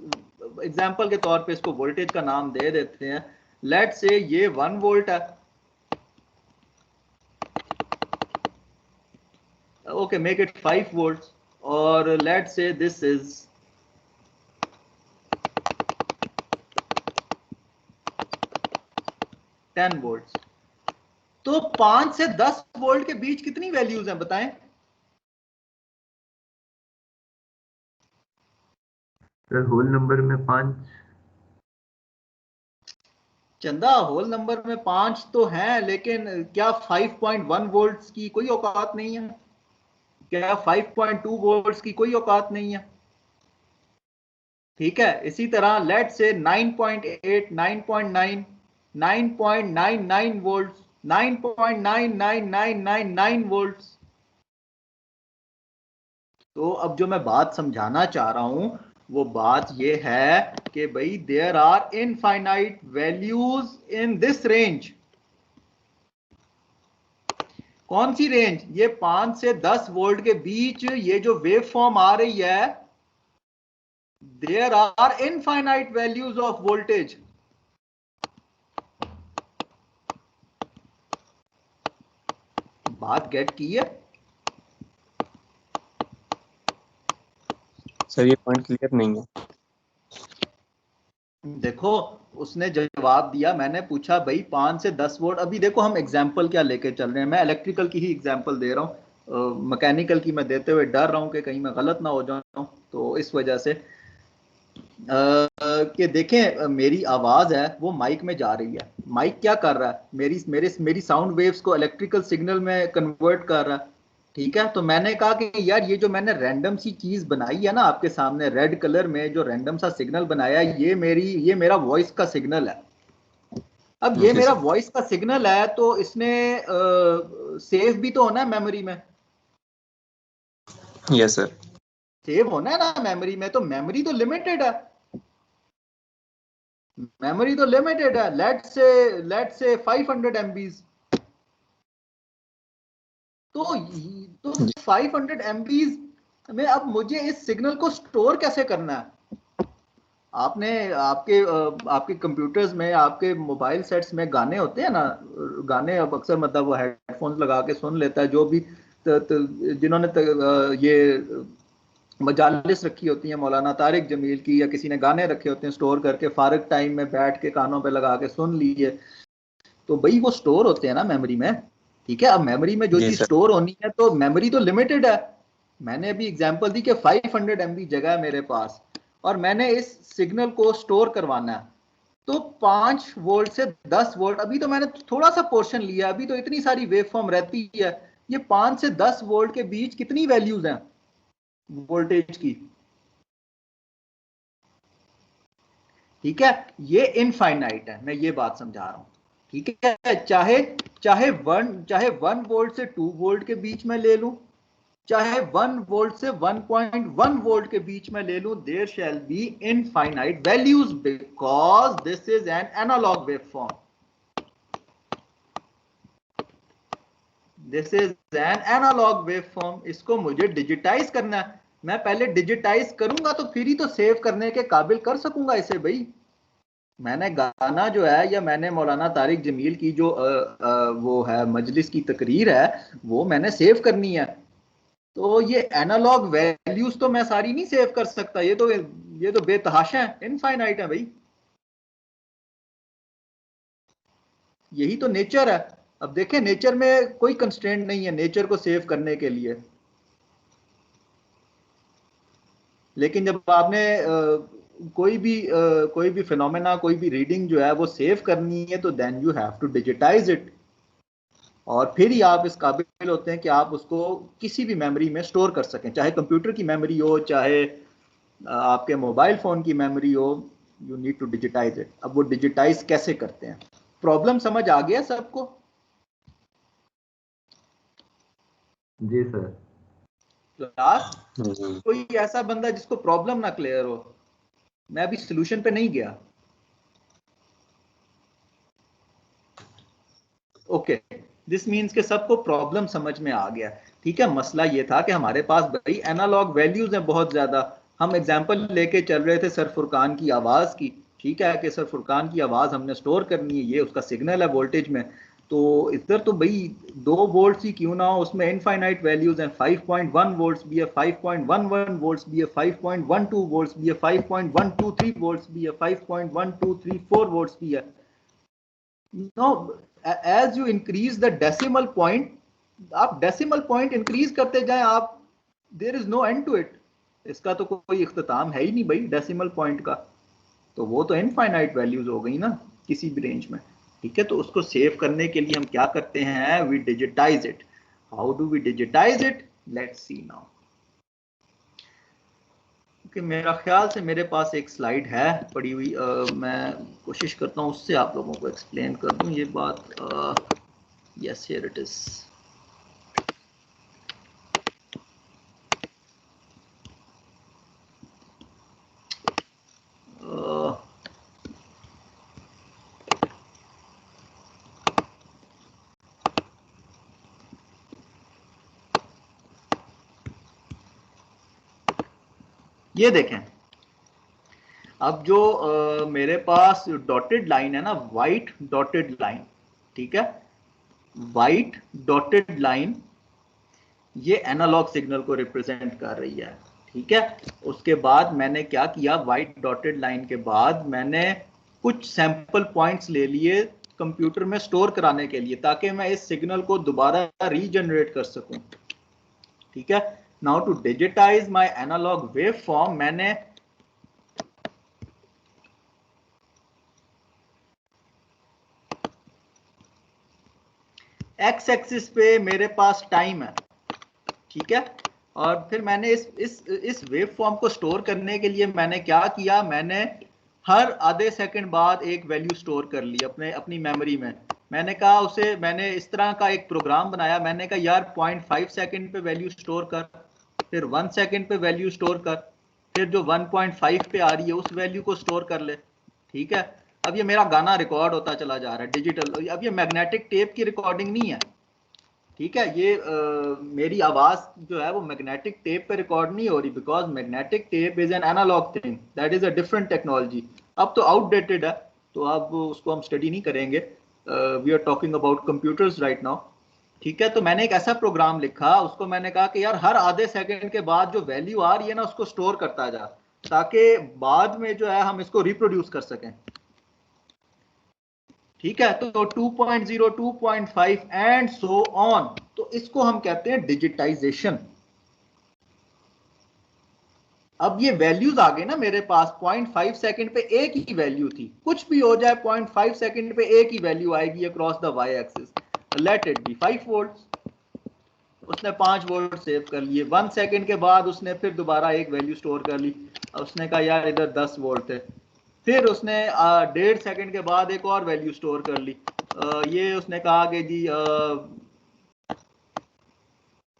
एग्जांपल के तौर पे इसको वोल्टेज का नाम दे देते हैं। लेट से ये 1 वोल्ट है, okay, make it 5 volts, or let's say this is 10 volts। तो 5 से 10 वोल्ट के बीच कितनी वैल्यूज हैं बताएं। सर होल नंबर में 5। चंदा होल नंबर में 5 तो हैं, लेकिन क्या 5.1 वोल्ट्स की कोई औकात नहीं है, क्या 5.2 वोल्ट्स की कोई औकात नहीं है, ठीक है। इसी तरह लेट से 9.8, 9.9, 9.99 वोल्ट्स, 9.99999 वोल्ट्स। तो अब जो मैं बात समझाना चाह रहा हूं वो बात ये है कि भाई there are infinite values in this range. कौन सी रेंज, ये 5 से 10 वोल्ट के बीच ये जो वेव फॉर्म आ रही है, there are infinite values of voltage. बात गेट की है सर, ये पॉइंट क्लियर नहीं है। देखो उसने जवाब दिया, मैंने पूछा भाई 5 से 10 वोल्ट, अभी देखो हम एग्जांपल क्या लेके चल रहे हैं, मैं इलेक्ट्रिकल की ही एग्जांपल दे रहा हूँ, मैकेनिकल की मैं देते हुए डर रहा हूँ कि कहीं मैं गलत ना हो जाऊं, तो इस वजह से कि देखें मेरी आवाज है वो माइक में जा रही है, माइक क्या कर रहा है, मेरी साउंड वेव्स को इलेक्ट्रिकल सिग्नल में कन्वर्ट कर रहा है, ठीक है। तो मैंने कहा कि यार ये जो मैंने रैंडम सी चीज बनाई है ना आपके सामने रेड कलर में, जो रैंडम सा सिग्नल बनाया है, ये मेरा वॉइस का सिग्नल है। अब ये मेरा वॉइस का सिग्नल है तो इसने सेव भी तो होना है मेमोरी में। Yes sir. सेव होना है ना मेमोरी में, तो मेमोरी तो लिमिटेड है, लेट से 500 MBs। तो 500 MBs में अब मुझे इस सिग्नल को स्टोर कैसे करना है। आपने आपके कंप्यूटर्स में, आपके मोबाइल सेट्स में गाने होते हैं ना, गाने अब अक्सर मतलब वो हेडफोन्स लगा के सुन लेता है जो भी जिन्होंने ये मजालिस रखी होती हैं मौलाना तारिक जमील की, या किसी ने गाने रखे होते हैं स्टोर करके, फारग टाइम में बैठ के कानों पे लगा के सुन लीजिए, तो भाई वो स्टोर होते हैं ना मेमोरी में, ठीक है। अब मेमोरी में जो चीज स्टोर होनी है तो मेमोरी तो लिमिटेड है। मैंने अभी एग्जांपल दी कि 500 MB जगह है मेरे पास और मैंने इस सिग्नल को स्टोर करवाना है, तो 5 वोल्ट से 10 वोल्ट, अभी तो मैंने थोड़ा सा पोर्शन लिया, अभी तो इतनी सारी वेव फॉर्म रहती है। ये 5 से 10 वोल्ट के बीच कितनी वैल्यूज हैं वोल्टेज की? ठीक है, ये इनफाइनाइट है, मैं ये बात समझा रहा हूं। ठीक है, चाहे चाहे 1 वोल्ट से 2 वोल्ट के बीच में ले लूं, चाहे 1 वोल्ट से 1.1 वोल्ट के बीच में ले लूं, there shall be infinite values because this is an analogue waveform. This is an analogue waveform. इसको मुझे डिजिटाइज करना है। मैं पहले डिजिटाइज करूंगा तो फिर ही तो सेव करने के काबिल कर सकूंगा इसे भाई। मैंने गाना जो है, या मैंने मौलाना तारिक जमील की जो वो है मजलिस की तकरीर है, वो मैंने सेव करनी है। तो ये एनालॉग वैल्यूज तो मैं सारी नहीं सेव कर सकता, ये तो बेतहाशा है, इनफाइनाइट है भाई। यही तो नेचर है। अब देखें, नेचर में कोई कंस्ट्रेंट नहीं है नेचर को सेव करने के लिए। लेकिन जब आपने कोई भी फिनोमेना, कोई भी रीडिंग जो है वो सेव करनी है, तो then you have to digitise it. और फिर ही आप इस काबिल होते हैं कि आप उसको किसी भी मेमोरी में स्टोर कर सकें, चाहे कंप्यूटर की मेमोरी हो, चाहे आपके मोबाइल फोन की मेमोरी हो। You need to digitise it. अब वो डिजिटाइज कैसे करते हैं? प्रॉब्लम समझ आ गया सबको? जी सर। क्लास कोई ऐसा बंदा जिसको प्रॉब्लम ना क्लियर हो? मैं अभी सोल्यूशन पे नहीं गया। ओके, दिस मीन्स के सबको प्रॉब्लम समझ में आ गया। ठीक है, मसला ये था कि हमारे पास भाई एनालॉग वैल्यूज हैं बहुत ज्यादा। हम एग्जांपल लेके चल रहे थे सर फुरकान की आवाज की। ठीक है, कि सर फुरकान की आवाज हमने स्टोर करनी है, ये उसका सिग्नल है वोल्टेज में। तो इधर तो भाई 2 वोल्ट ही क्यों ना हो, उसमें इनफाइनाइट वैल्यूज हैं। 5.1 वोल्ट्स भी है, 5.11 वोल्ट्स भी है, 5.12 वोल्ट्स भी है, 5.123 वोल्ट्स भी है, 5.1234 वोल्ट्स भी है। No, as you increase the decimal point, आप डेसिमल पॉइंट इंक्रीज करते जाएं आप, there is no end to it. इसका तो कोई इख्तिताम है ही नहीं भाई डेसिमल पॉइंट का। तो वो तो इनफाइनाइट वैल्यूज हो गई ना किसी भी रेंज में। ठीक है, तो उसको सेव करने के लिए हम क्या करते हैं? We digitise it. How do we digitise it? Let's see now. कि मेरा ख्याल से मेरे पास एक स्लाइड है पड़ी हुई, मैं कोशिश करता हूँ उससे आप लोगों को एक्सप्लेन कर दूँ ये बात। Yes, here it is. ये देखें, अब जो मेरे पास डॉटेड लाइन है ना, वाइट डॉटेड लाइन, ठीक है, वाइट डॉटेड लाइन ये एनालॉग सिग्नल को रिप्रेजेंट कर रही है। ठीक है, उसके बाद मैंने क्या किया, वाइट डॉटेड लाइन के बाद मैंने कुछ सैंपल पॉइंट्स ले लिए कंप्यूटर में स्टोर कराने के लिए, ताकि मैं इस सिग्नल को दोबारा रीजनरेट कर सकूं। ठीक है, now to digitise my analogue wave form, मैंने एक्स एक्सिस पे मेरे पास टाइम है। ठीक है, और फिर मैंने इस वेव फॉर्म को स्टोर करने के लिए मैंने क्या किया, मैंने हर आधे सेकंड बाद एक वैल्यू स्टोर कर ली अपनी मेमोरी में। मैंने कहा उसे, मैंने इस तरह का एक प्रोग्राम बनाया। मैंने कहा यार 0.5 सेकंड पे वैल्यू स्टोर कर, फिर 1 सेकंड पे वैल्यू स्टोर कर, फिर जो 1.5 पे आ रही है उस वैल्यू को स्टोर कर ले। ठीक है, अब ये मेरा गाना रिकॉर्ड होता चला जा रहा है डिजिटल। अब ये मैग्नेटिक टेप की रिकॉर्डिंग नहीं है। ठीक है, ये मेरी आवाज जो है वो मैग्नेटिक टेप पे रिकॉर्ड नहीं हो रही, because magnetic tape is an analogue thing, that is a different technology. अब तो आउटडेटेड है, तो अब उसको हम स्टडी नहीं करेंगे। We are talking about computers right now. ठीक है, तो मैंने एक ऐसा प्रोग्राम लिखा, उसको मैंने कहा कि यार हर आधे सेकंड के बाद जो वैल्यू आ रही है ना उसको स्टोर करता जा, ताकि बाद में जो है हम इसको रिप्रोड्यूस कर सकें। ठीक है, तो 2.0, 2.5 एंड सो ऑन। तो इसको हम कहते हैं डिजिटाइजेशन। अब ये वैल्यूज आ गए ना मेरे पास, 0.5 सेकंड पे एक ही वैल्यू थी, कुछ भी हो जाए 0.5 सेकंड पे एक ही वैल्यू आएगी across the Y axis, let it be 5 volt. उसने 5 वोल्ट सेव कर लिए। 1 सेकंड के बाद उसने फिर दोबारा एक वैल्यू स्टोर कर ली, उसने कहा यार इधर 10 वोल्ट है। फिर उसने 1.5 सेकंड के बाद एक और वैल्यू स्टोर कर ली, ये उसने कहा कि जी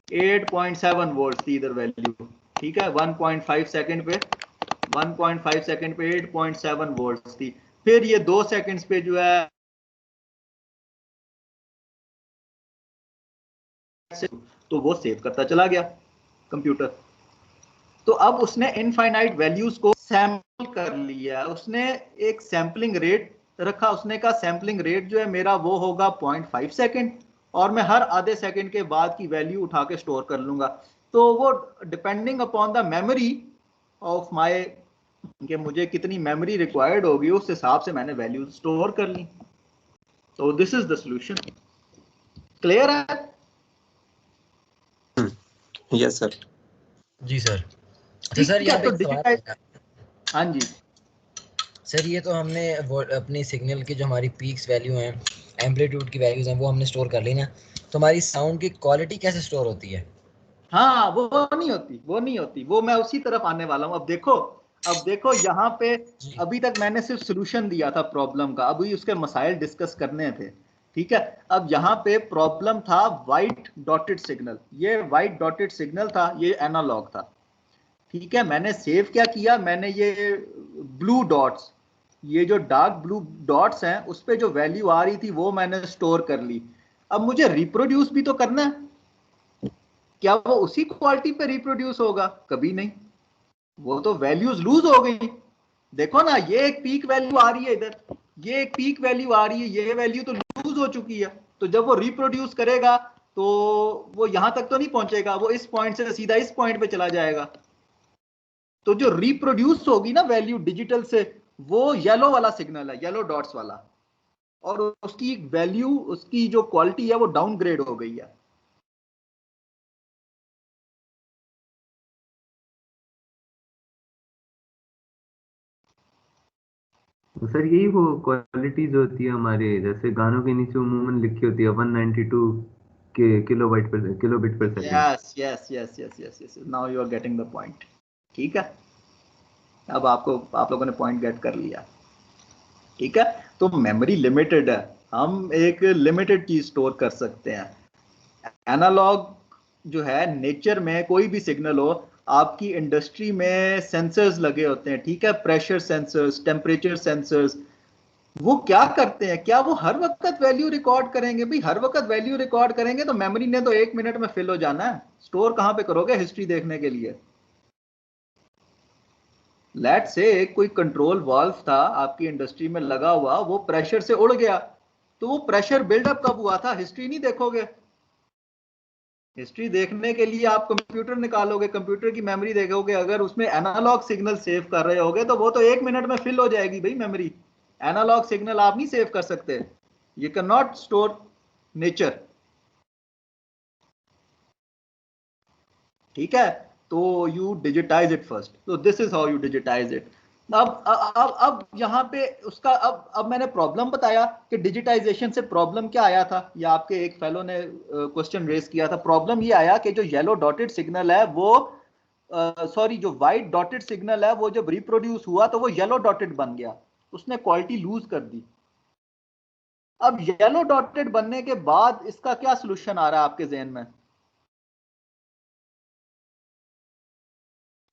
8.7 वोल्ट थी इधर वैल्यू, ठीक है। 1.5 सेकंड पे 1.5 सेकंड पे 8.7 वोल्ट थी। फिर ये 2 सेकंड्स पे जो है तो वो सेव करता चला गया कंप्यूटर। तो अब उसने इनफाइनाइट वैल्यूज को सैंपल कर लिया, उसने एक सैंपलिंग रेट रखा, उसने कहा सैंपलिंग रेट जो है मेरा वो होगा 0.5 सेकंड, और मैं हर आधे सेकंड के बाद की वैल्यू उठा के स्टोर कर लूंगा। तो वो depending upon the memory of my, कि मुझे कितनी मेमोरी रिक्वायर्ड होगी उस हिसाब से मैंने वैल्यू स्टोर कर ली। तो this is the solution. Clear है? Yes sir. जी सर। तो ठीक सर यहाँ है, पे तो एक सवाल डिजिटाइज, है। हाँ जी सर ये तो हमने अपनी सिग्नल की जो हमारी पीक्स वैल्यू हैं, एम्पलीट्यूड की वैल्यूज हैं, वो हमने स्टोर कर ली ना, तो हमारी साउंड की क्वालिटी कैसे स्टोर होती है? हाँ, वो नहीं होती, वो नहीं होती, वो मैं उसी तरफ आने वाला हूँ। अब देखो यहाँ पे जी। अभी तक मैंने सिर्फ सोल्यूशन दिया था प्रॉब्लम का, अभी उसके मसाइल डिस्कस करने थे, ठीक है। अब यहाँ पे प्रॉब्लम था वाइट डॉटेड सिग्नल, ये वाइट डॉटेड सिग्नल था, ये एनालॉग था, ठीक है। मैंने सेव क्या किया, मैंने ये ब्लू डॉट्स, ये जो डार्क ब्लू डॉट्स हैं उस पे जो वैल्यू आ रही थी वो मैंने स्टोर कर ली। अब मुझे रिप्रोड्यूस भी तो करना है, क्या वो उसी क्वालिटी पे रिप्रोड्यूस होगा? कभी नहीं, वो तो वैल्यूज लूज हो गई। देखो ना, ये एक पीक वैल्यू आ रही है इधर, ये एक पीक वैल्यू आ रही है, ये वैल्यू तो लूज हो चुकी है। तो जब वो रिप्रोड्यूस करेगा तो वो यहां तक तो नहीं पहुंचेगा, वो इस पॉइंट से सीधा इस पॉइंट पे चला जाएगा। तो जो रिप्रोड्यूस होगी ना वैल्यू डिजिटल से, वो येलो वाला सिग्नल है, येलो डॉट्स वाला, और उसकी वैल्यू, उसकी जो क्वालिटी है वो डाउनग्रेड हो गई है। तो सर यही वो क्वालिटीज होती है हमारे, जैसे गानों के नीचे उमूमन लिखी होती है 192 के kilobit per second. Yes yes yes yes yes yes, now you are getting the point. ठीक है, अब आप लोगों ने पॉइंट गेट कर लिया, ठीक है। तो मेमोरी लिमिटेड है, हम एक लिमिटेड चीज स्टोर कर सकते हैं। एनालॉग जो है, नेचर में कोई भी सिग्नल हो, आपकी इंडस्ट्री में सेंसर्स लगे होते हैं, ठीक है, प्रेशर सेंसर्स, टेम्परेचर सेंसर्स, वो क्या करते हैं, क्या वो हर वक्त वैल्यू रिकॉर्ड करेंगे? भाई हर वक्त वैल्यू रिकॉर्ड करेंगे तो मेमोरी ने तो 1 मिनट में फिल हो जाना है, स्टोर कहां पे करोगे हिस्ट्री देखने के लिए? लेट से कोई कंट्रोल वाल्व था आपकी इंडस्ट्री में लगा हुआ, वो प्रेशर से उड़ गया, तो वो प्रेशर बिल्डअप कब हुआ था, हिस्ट्री नहीं देखोगे। हिस्ट्री देखने के लिए आप कंप्यूटर निकालोगे, कंप्यूटर की मेमोरी देखोगे, अगर उसमें एनालॉग सिग्नल सेव कर रहे होगे तो वो तो 1 मिनट में फिल हो जाएगी भाई मेमोरी। एनालॉग सिग्नल आप नहीं सेव कर सकते, you can not store nature, ठीक है। तो यू डिजिटाइज इट फर्स्ट, तो this is how you digitise it. अब यहाँ पे उसका, अब मैंने प्रॉब्लम बताया कि डिजिटाइजेशन से प्रॉब्लम क्या आया था, या आपके एक फेलो ने क्वेश्चन रेज किया था। प्रॉब्लम ये आया कि जो येलो डॉटेड सिग्नल है वो, सॉरी, जो व्हाइट डॉटेड सिग्नल है वो जब रिप्रोड्यूस हुआ तो वो येलो डॉटेड बन गया, उसने क्वालिटी लूज कर दी। अब येलो डॉटेड बनने के बाद इसका क्या सोल्यूशन आ रहा है आपके जहन में?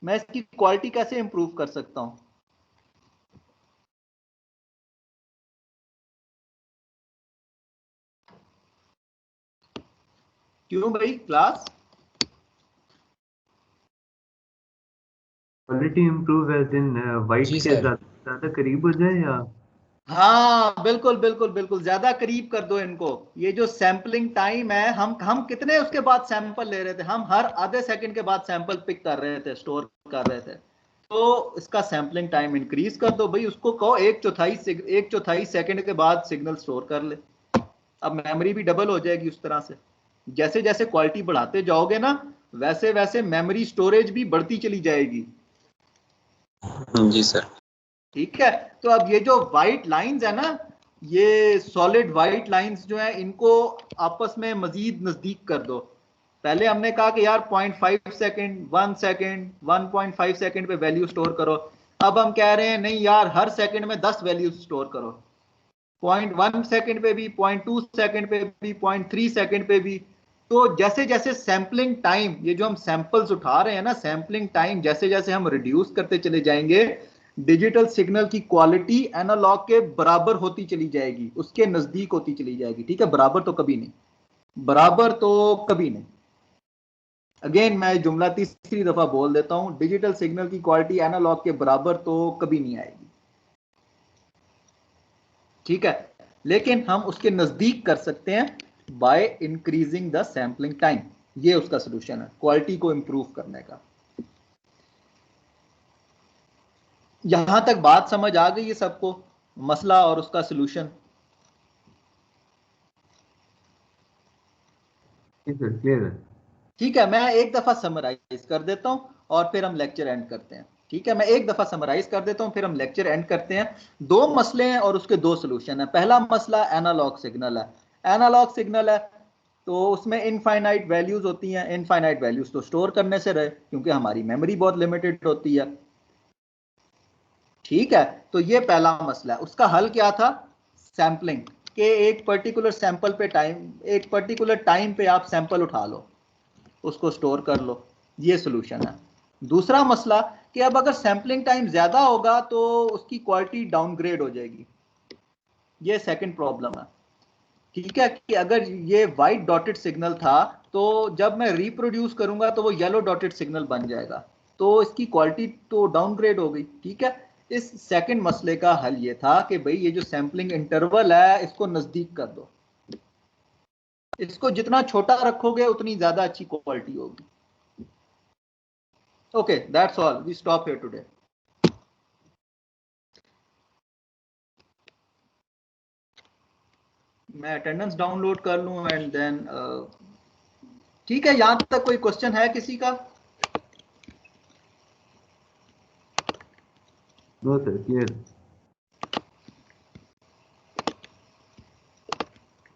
मैं इसकी क्वालिटी कैसे इंप्रूव कर सकता हूं? क्यों भाई क्लास? क्वालिटी इंप्रूव एज इन वाइट जी के सर। ज्यादा करीब हो जाए, या हाँ बिल्कुल बिल्कुल बिल्कुल, ज्यादा करीब कर दो इनको। ये जो सैंपलिंग टाइम है, हम कितने उसके बाद सैंपल ले रहे थे, हम हर आधे सेकंड के बाद सैंपल पिक कर रहे थे, स्टोर कर रहे थे। तो इसका सैंपलिंग टाइम इंक्रीज कर दो भाई, उसको कहो 1/4 सेकंड के बाद सिग्नल स्टोर कर ले। अब मेमोरी भी डबल हो जाएगी उस तरह से। जैसे जैसे क्वालिटी बढ़ाते जाओगे ना, वैसे वैसे मेमोरी स्टोरेज भी बढ़ती चली जाएगी। जी सर। ठीक है, तो अब ये जो व्हाइट लाइंस है ना, ये सॉलिड व्हाइट लाइंस जो है, इनको आपस में मजीद नजदीक कर दो। पहले हमने कहा कि यार 0.5 सेकंड, 1 सेकंड, 1.5 सेकंड पे वैल्यू स्टोर करो। अब हम कह रहे हैं नहीं यार, हर सेकंड में 10 वैल्यू स्टोर करो। 0.1 सेकंड पे भी, 0.2 सेकंड पे भी, 0.3 सेकंड पे भी। तो जैसे जैसे सैंपलिंग टाइम, ये जो हम सैंपल्स उठा रहे हैं ना, सैंपलिंग टाइम जैसे जैसे हम रिड्यूस करते चले जाएंगे, डिजिटल सिग्नल की क्वालिटी एनालॉग के बराबर होती चली जाएगी, उसके नजदीक होती चली जाएगी। ठीक है, बराबर तो कभी नहीं, बराबर तो कभी नहीं। अगेन मैं जुमला तीसरी दफा बोल देता हूं, डिजिटल सिग्नल की क्वालिटी एनालॉग के बराबर तो कभी नहीं आएगी। ठीक है, लेकिन हम उसके नजदीक कर सकते हैं by increasing the sampling time. ये उसका सोल्यूशन है क्वालिटी को इंप्रूव करने का। यहां तक बात समझ आ गई है सबको, मसला और उसका सोल्यूशन? क्लियर है। ठीक है, मैं एक दफा समराइज कर देता हूं और फिर हम लेक्चर एंड करते हैं। ठीक है, मैं एक दफा समराइज कर देता हूं, फिर हम लेक्चर एंड करते हैं। दो मसले हैं और उसके दो सोल्यूशन है। पहला मसला एनालॉग सिग्नल है। एनालॉग सिग्नल है तो उसमें इनफाइनाइट वैल्यूज होती हैं। इनफाइनाइट वैल्यूज तो स्टोर करने से रहे, क्योंकि हमारी मेमोरी बहुत लिमिटेड होती है। ठीक है, तो ये पहला मसला है। उसका हल क्या था? सैंपलिंग के एक पर्टिकुलर सैंपल पे टाइम, एक पर्टिकुलर टाइम पे आप सैंपल उठा लो, उसको स्टोर कर लो। ये सोल्यूशन है। दूसरा मसला कि अब अगर सैंपलिंग टाइम ज्यादा होगा तो उसकी क्वालिटी डाउनग्रेड हो जाएगी। ये सेकंड प्रॉब्लम है। ठीक है, कि अगर ये व्हाइट डॉटेड सिग्नल था तो जब मैं रिप्रोड्यूस करूंगा तो वो येलो डॉटेड सिग्नल बन जाएगा, तो इसकी क्वालिटी तो डाउनग्रेड हो गई। ठीक है, इस सेकंड मसले का हल ये था कि भाई ये जो सैंपलिंग इंटरवल है इसको नजदीक कर दो। इसको जितना छोटा रखोगे उतनी ज्यादा अच्छी क्वालिटी होगी। Okay, that's all, we stop here today. मैं अटेंडेंस डाउनलोड कर लूं एंड देन ठीक है, यहां तक कोई क्वेश्चन है किसी का? No sir, clear.